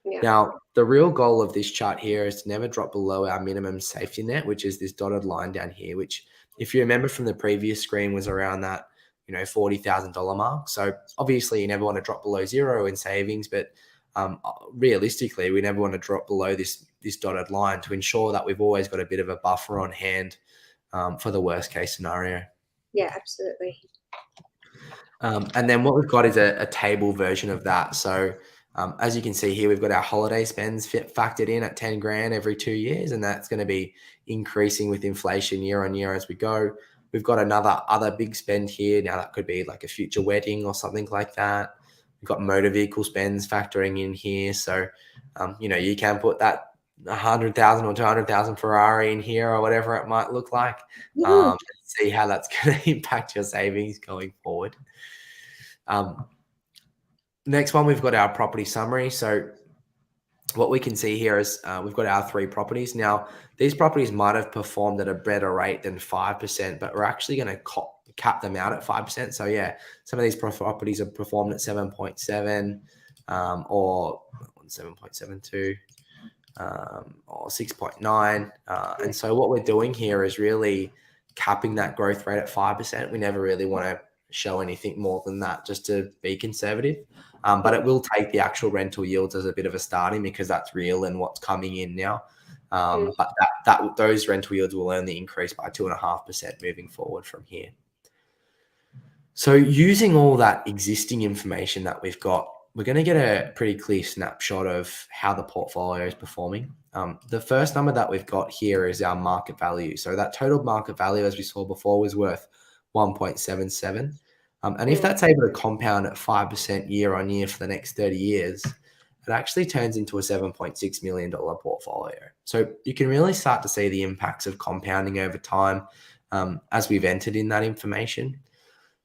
Yeah. Now, the real goal of this chart here is to never drop below our minimum safety net, which is this dotted line down here, which if you remember from the previous screen was around that, $40,000 mark. So obviously you never want to drop below zero in savings, but realistically, we never want to drop below this dotted line to ensure that we've always got a bit of a buffer on hand for the worst case scenario. Yeah, absolutely. And then what we've got is a table version of that. So as you can see here, we've got our holiday spends factored in at 10 grand every 2 years, and that's going to be increasing with inflation year on year as we go. We've got other big spend here. Now that could be like a future wedding or something like that. We've got motor vehicle spends factoring in here. So, you can put that 100,000 or 200,000 Ferrari in here or whatever it might look like. See how that's going to impact your savings going forward. Next one, we've got our property summary. So what we can see here is we've got our 3 properties. Now, these properties might have performed at a better rate than 5%, but we're actually going to cap them out at 5%. So yeah, some of these properties have performed at 7.7 or 7.72 or 6.9. And so what we're doing here is really capping that growth rate at 5%. We never really want to show anything more than that just to be conservative. But it will take the actual rental yields as a bit of a starting because that's real and what's coming in now. But those rental yields will only increase by 2.5% moving forward from here. So using all that existing information that we've got, we're going to get a pretty clear snapshot of how the portfolio is performing. The first number that we've got here is our market value. So that total market value, as we saw before, was worth 1.77. And if that's able to compound at 5% year on year for the next 30 years, it actually turns into a $7.6 million portfolio. So you can really start to see the impacts of compounding over time as we've entered in that information.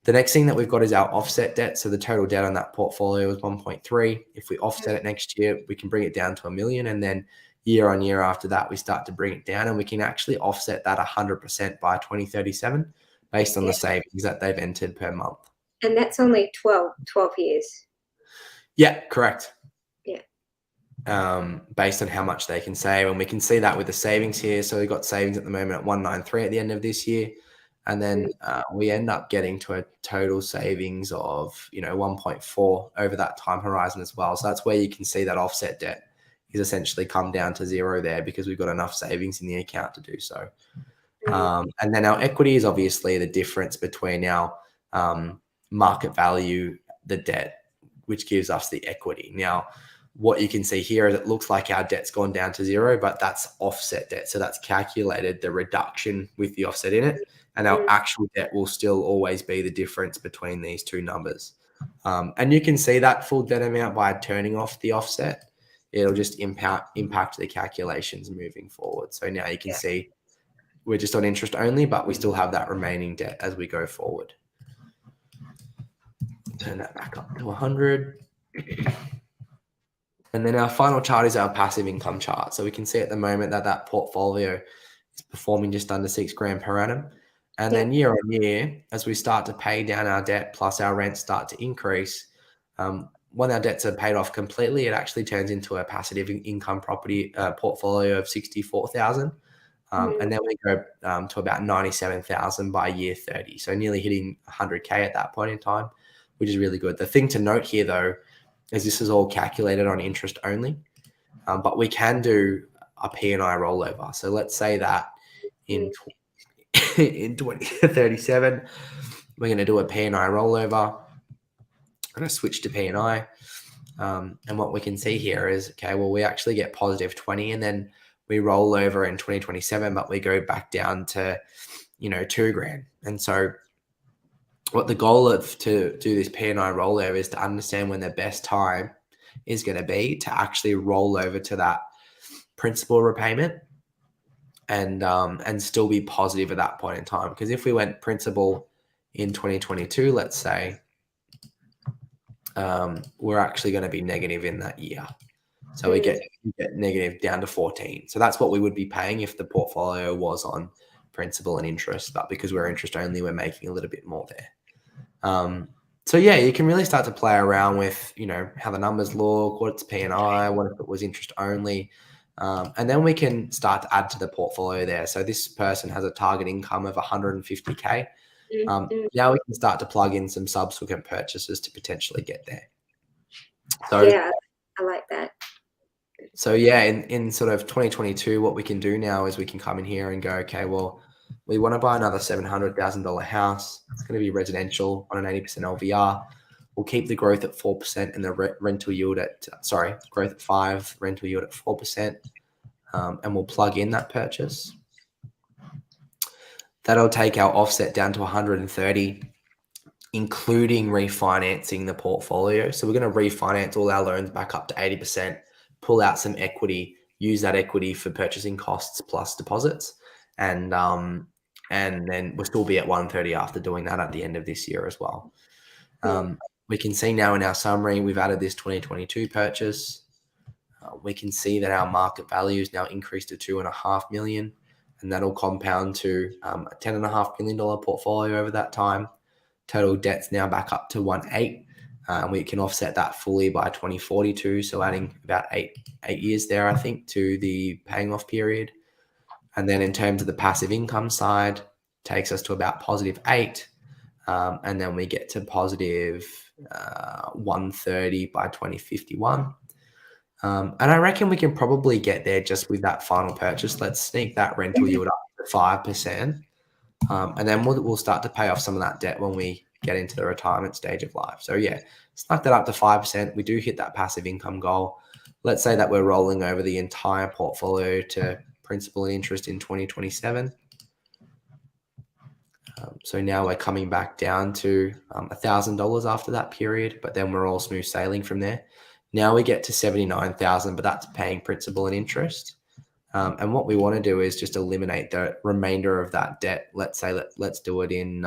The next thing that we've got is our offset debt. So the total debt on that portfolio is 1.3. If we offset it next year, we can bring it down to $1 million. And then year on year after that, we start to bring it down and we can actually offset that 100% by 2037. based on the savings that they've entered per month. And that's only 12 years. Yeah, correct. Yeah. Based on how much they can save. And we can see that with the savings here. So we've got savings at the moment at 193 at the end of this year. And then we end up getting to a total savings of, 1.4 over that time horizon as well. So that's where you can see that offset debt is essentially come down to zero there because we've got enough savings in the account to do so. And then our equity is obviously the difference between our market value, the debt, which gives us the equity. Now, what you can see here is it looks like our debt's gone down to zero, but that's offset debt. So that's calculated the reduction with the offset in it. And our actual debt will still always be the difference between these two numbers. And you can see that full debt amount by turning off the offset. It'll just impact the calculations moving forward. So now you can see we're just on interest only, but we still have that remaining debt as we go forward. Turn that back up to 100. And then our final chart is our passive income chart. So we can see at the moment that portfolio is performing just under $6,000 per annum. And then year on year, as we start to pay down our debt plus our rents start to increase, when our debts are paid off completely, it actually turns into a passive income property portfolio of 64,000. And then we go to about 97,000 by year 30. So nearly hitting 100K at that point in time, which is really good. The thing to note here, though, is this is all calculated on interest only, but we can do a P&I rollover. So let's say that in 2037, we're going to do a P&I rollover. I'm going to switch to P&I. And what we can see here is, okay, well, we actually get positive 20 and then we roll over in 2027, but we go back down to, $2,000. And so what the goal of to do this P&I rollover is to understand when the best time is going to be to actually roll over to that principal repayment and still be positive at that point in time. Because if we went principal in 2022, let's say, we're actually going to be negative in that year. So we get negative down to 14. So that's what we would be paying if the portfolio was on principal and interest. But because we're interest only, we're making a little bit more there. So yeah, you can really start to play around with, how the numbers look, what's P&I, what if it was interest only. And then we can start to add to the portfolio there. So this person has a target income of 150K. Now we can start to plug in some subsequent purchases to potentially get there. So yeah, I like that. So yeah, in sort of 2022, what we can do now is we can come in here and go, okay, well, we want to buy another $700,000 house. It's going to be residential on an 80% LVR. We'll keep the growth at 4% and the rental yield growth at 5, rental yield at 4%. And we'll plug in that purchase. That'll take our offset down to 130, including refinancing the portfolio. So we're going to refinance all our loans back up to 80%, pull out some equity, use that equity for purchasing costs plus deposits. And then we'll still be at 130 after doing that at the end of this year as well. We can see now in our summary, we've added this 2022 purchase. We can see that our market value is now increased to $2.5 million, and that'll compound to a $10.5 million portfolio over that time. Total debt's now back up to 1.8, and we can offset that fully by 2042. So adding about eight years there, I think, to the paying off period. And then in terms of the passive income side, takes us to about positive 8. And then we get to positive 130 by 2051. And I reckon we can probably get there just with that final purchase. Let's sneak that rental yield up to 5%. And then we'll start to pay off some of that debt when we get into the retirement stage of life. So yeah, snuck that up to 5%. We do hit that passive income goal. Let's say that we're rolling over the entire portfolio to principal and interest in 2027. So now we're coming back down to $1,000 after that period, but then we're all smooth sailing from there. Now we get to 79,000, but that's paying principal and interest. And what we want to do is just eliminate the remainder of that debt. Let's say let's do it in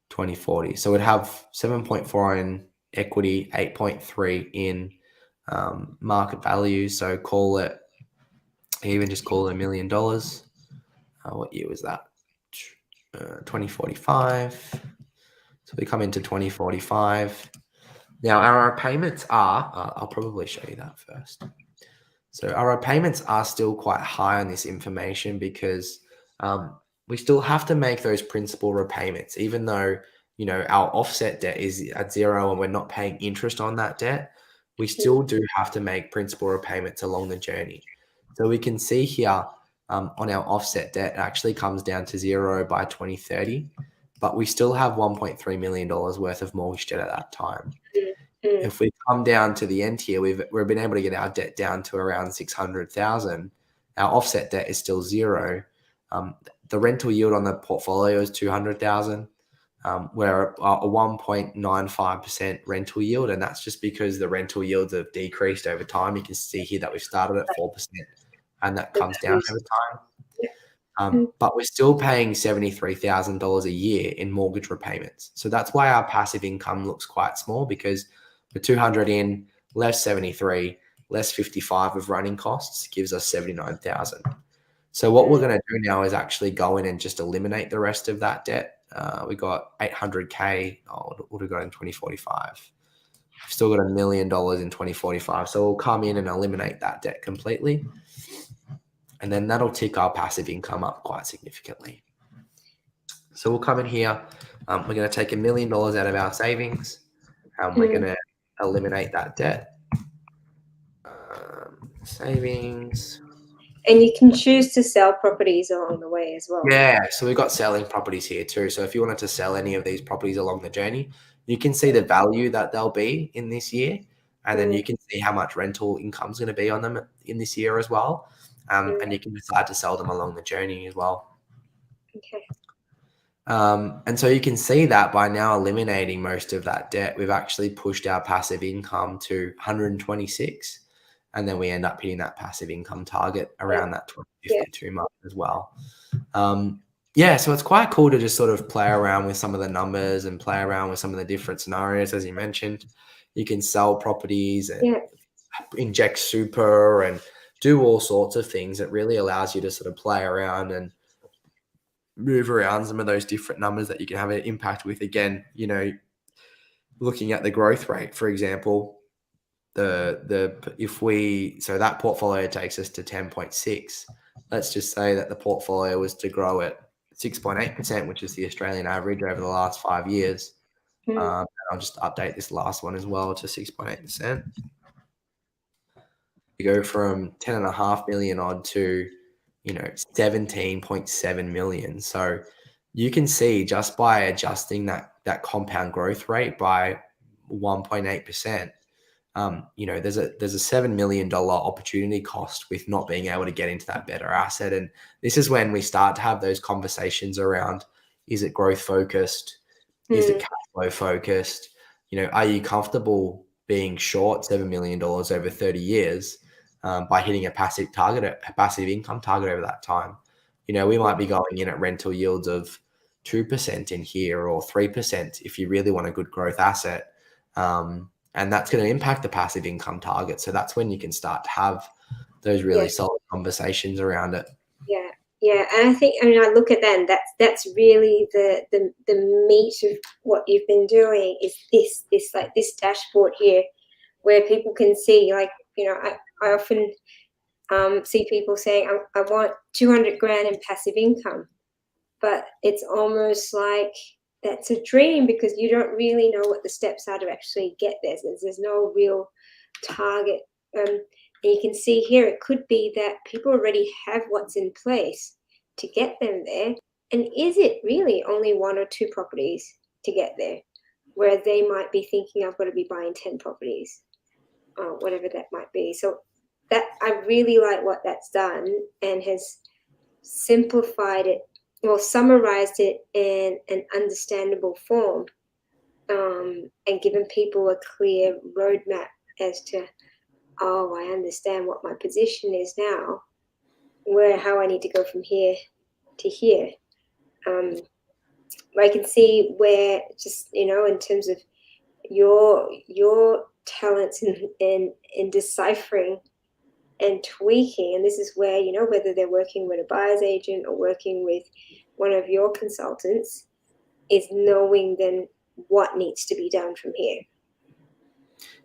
2040. So we'd have 7.4 in equity, 8.3 in market value. So call it $1 million. What year was that? 2045. So we come into 2045. Now our repayments are, I'll probably show you that first. So our repayments are still quite high on this information because we still have to make those principal repayments, even though, you know, our offset debt is at zero and we're not paying interest on that debt. We still do have to make principal repayments along the journey. So we can see here on our offset debt, it actually comes down to zero by 2030, but we still have $1.3 million worth of mortgage debt at that time. If we come down to the end here, we've been able to get our debt down to around 600,000. Our offset debt is still zero. The rental yield on the portfolio is 200,000. We're a 1.95% rental yield, and that's just because the rental yields have decreased over time. You can see here that we've started at 4%, and that comes down over time. But we're still paying $73,000 a year in mortgage repayments. So that's why our passive income looks quite small, because the 200 in, less 73, less 55 of running costs gives us 79,000. So what we're going to do now is actually go in and just eliminate the rest of that debt. We got 800K. What have we got in 2045? We've still got $1 million in 2045. So we'll come in and eliminate that debt completely. And then that'll tick our passive income up quite significantly. So we'll come in here. We're going to take $1 million out of our savings. And we're going to eliminate that debt. Savings. And you can choose to sell properties along the way as well. Yeah, so we've got selling properties here too. So if you wanted to sell any of these properties along the journey, you can see the value that they'll be in this year. And then you can see how much rental income is going to be on them in this year as well. And you can decide to sell them along the journey as well. Okay. And so you can see that by now eliminating most of that debt, we've actually pushed our passive income to 126. And then we end up hitting that passive income target around that 2052 mark as well. Yeah, so it's quite cool to just sort of play around with some of the numbers and play around with some of the different scenarios. As you mentioned, you can sell properties and inject super and do all sorts of things. It really allows you to sort of play around and move around some of those different numbers that you can have an impact with. Again, you know, looking at the growth rate, for example, so that portfolio takes us to 10.6. Let's just say that the portfolio was to grow at 6.8%, which is the Australian average over the last 5 years. I'll just update this last one as well to 6.8%. You go from 10.5 million odd to, you know, 17.7 million. So you can see just by adjusting that compound growth rate by 1.8%, you know, there's a $7 million opportunity cost with not being able to get into that better asset. And this is when we start to have those conversations around, is it growth focused? Is it cash flow focused? You know, are you comfortable being short $7 million over 30 years by hitting a passive income target over that time? You know, we might be going in at rental yields of 2% in here or 3% if you really want a good growth asset. And that's going to impact the passive income target. So that's when you can start to have those really solid conversations around it. Yeah. And I think, I mean, I look at that and that's really the meat of what you've been doing is this dashboard here where people can see, like, you know, I often see people saying, I want 200 grand in passive income, but it's almost like that's a dream because you don't really know what the steps are to actually get there. There's no real target. And you can see here, it could be that people already have what's in place to get them there. And is it really only 1 or 2 properties to get there, where they might be thinking, I've got to be buying 10 properties, or whatever that might be. So that I really like what that's done and has simplified it, or summarized it in an understandable form, and given people a clear roadmap as to, oh, I understand what my position is now, how I need to go from here to here. I can see where, just, you know, in terms of your talents in deciphering and tweaking, and this is where, you know, whether they're working with a buyer's agent or working with one of your consultants is knowing then what needs to be done from here.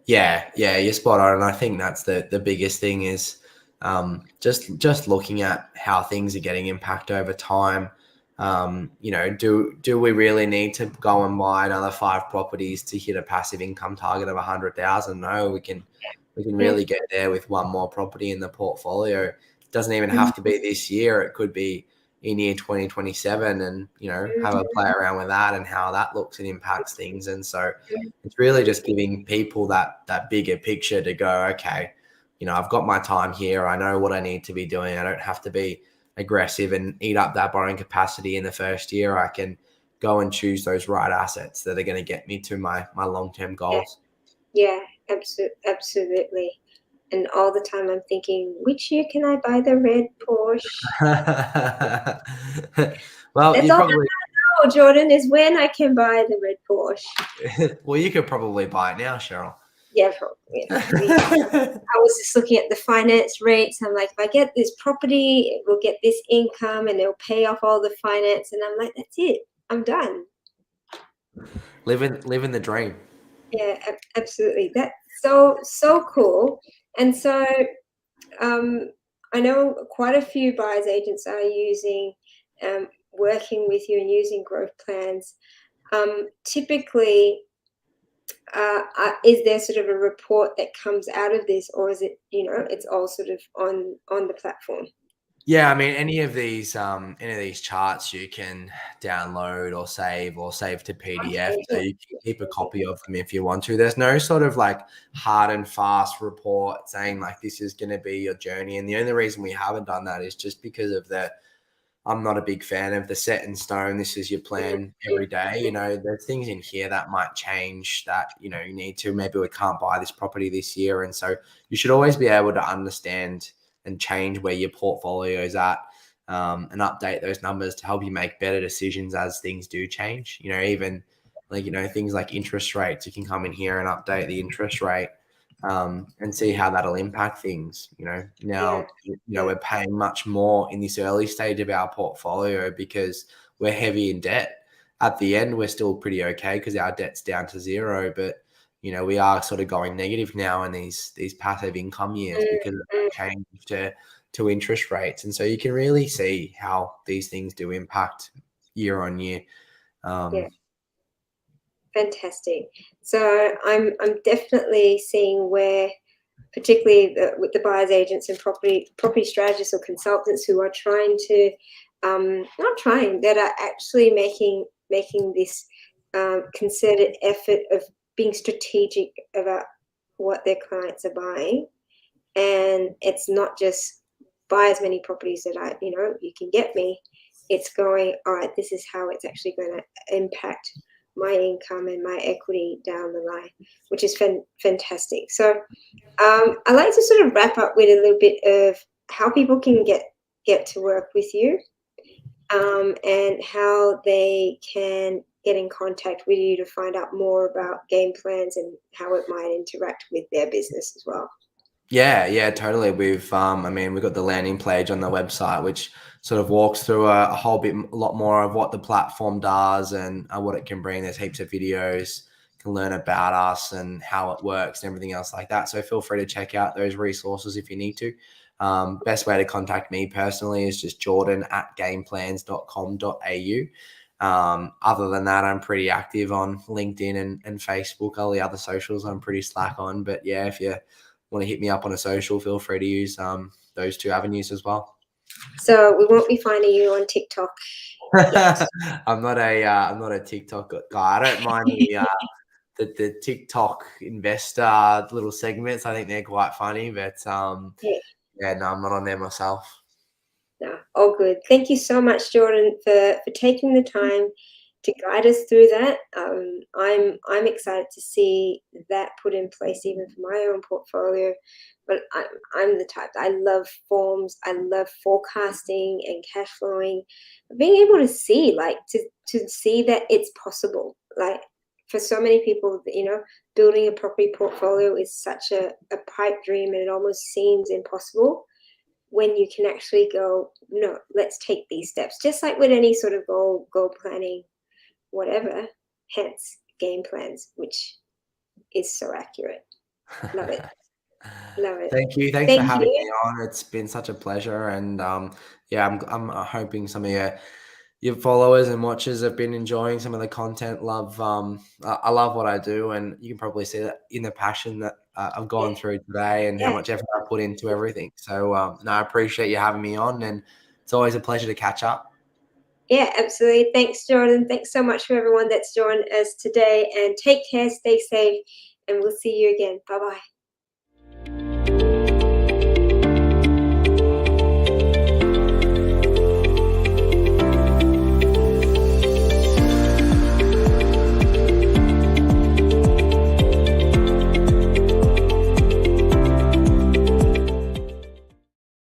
Yeah, you're spot on. And I think that's the biggest thing is just looking at how things are getting impact over time. Do we really need to go and buy another 5 properties to hit a passive income target of 100,000? No, we can really get there with one more property in the portfolio. It doesn't even have to be this year. It could be in year 2027, and have a play around with that and how that looks and impacts things. And so it's really just giving people that bigger picture to go, okay, I've got my time here. I know what I need to be doing. I don't have to be aggressive and eat up that borrowing capacity in the first year. I can go and choose those right assets that are going to get me to my long-term goals. Yeah, absolutely. And all the time I'm thinking, which year can I buy the red Porsche? Well, that's all probably... I know, Jordan, is when I can buy the red Porsche. Well, you could probably buy it now, Cheryl. Yeah, probably. I was just looking at the finance rates. I'm like, if I get this property, it will get this income and it'll pay off all the finance. And I'm like, that's it. I'm done. Living the dream. Yeah, absolutely. That's so cool. And so I know quite a few buyer's agents are using, working with you and using growth plans. Typically, is there sort of a report that comes out of this, or is it, it's all sort of on the platform? Yeah, I mean, any of these charts you can download or save to PDF. Okay. So you can keep a copy of them if you want to. There's no sort of like hard and fast report saying like this is going to be your journey. And the only reason we haven't done that is just because of I'm not a big fan of the set in stone, this is your plan every day. There's things in here that might change that, you need to, maybe we can't buy this property this year. And so you should always be able to understand and change where your portfolio is at, and update those numbers to help you make better decisions as things do change. Even like, things like interest rates, you can come in here and update the interest rate, and see how that'll impact things. Now, we're paying much more in this early stage of our portfolio because we're heavy in debt. At the end, we're still pretty okay because our debt's down to 0, but we are sort of going negative now in these passive income years because of the change to interest rates. And so you can really see how these things do impact year on year. Fantastic. So I'm definitely seeing where, particularly with the buyer's agents and property strategists or consultants who are trying to, that are actually making this concerted effort of being strategic about what their clients are buying. And it's not just buy as many properties that you can get me. It's going, all right, this is how it's actually going to impact my income and my equity down the line, which is fantastic. So I'd like to sort of wrap up with a little bit of how people can get to work with you, and how they can get in contact with you to find out more about Gameplans and how it might interact with their business as well. Yeah, totally. We've got the landing page on the website, which sort of walks through a lot more of what the platform does and what it can bring. There's heaps of videos, you can learn about us and how it works and everything else like that. So feel free to check out those resources if you need to. Best way to contact me personally is just jordan@gameplans.com.au. Other than that, I'm pretty active on LinkedIn and Facebook. All the other socials I'm pretty slack on. But yeah, if you want to hit me up on a social, feel free to use those 2 avenues as well. So we won't be finding you on TikTok. I'm not a TikTok guy. I don't mind the TikTok investor little segments. I think they're quite funny, but no, I'm not on there myself. No, all good. Thank you so much, Jordan, for taking the time to guide us through that. I'm excited to see that put in place even for my own portfolio. But I'm the type, I love forms, I love forecasting and cash flowing, being able to see, to see that it's possible. Like for so many people, building a property portfolio is such a pipe dream, and it almost seems impossible. when you can actually go, no, let's take these steps. Just like with any sort of goal planning, whatever, hence game plans, which is so accurate. Love it. Love it. Thank you. Thanks for Thank having you. me on. It's been such a pleasure. And yeah, I'm hoping some of your followers and watchers have been enjoying some of the content. I love what I do, and you can probably see that in the passion that I've gone through today and how much effort I put into everything. So no, I appreciate you having me on, and it's always a pleasure to catch up. Yeah, absolutely. Thanks, Jordan. Thanks so much for everyone that's joined us today, and take care, stay safe, and we'll see you again. Bye-bye.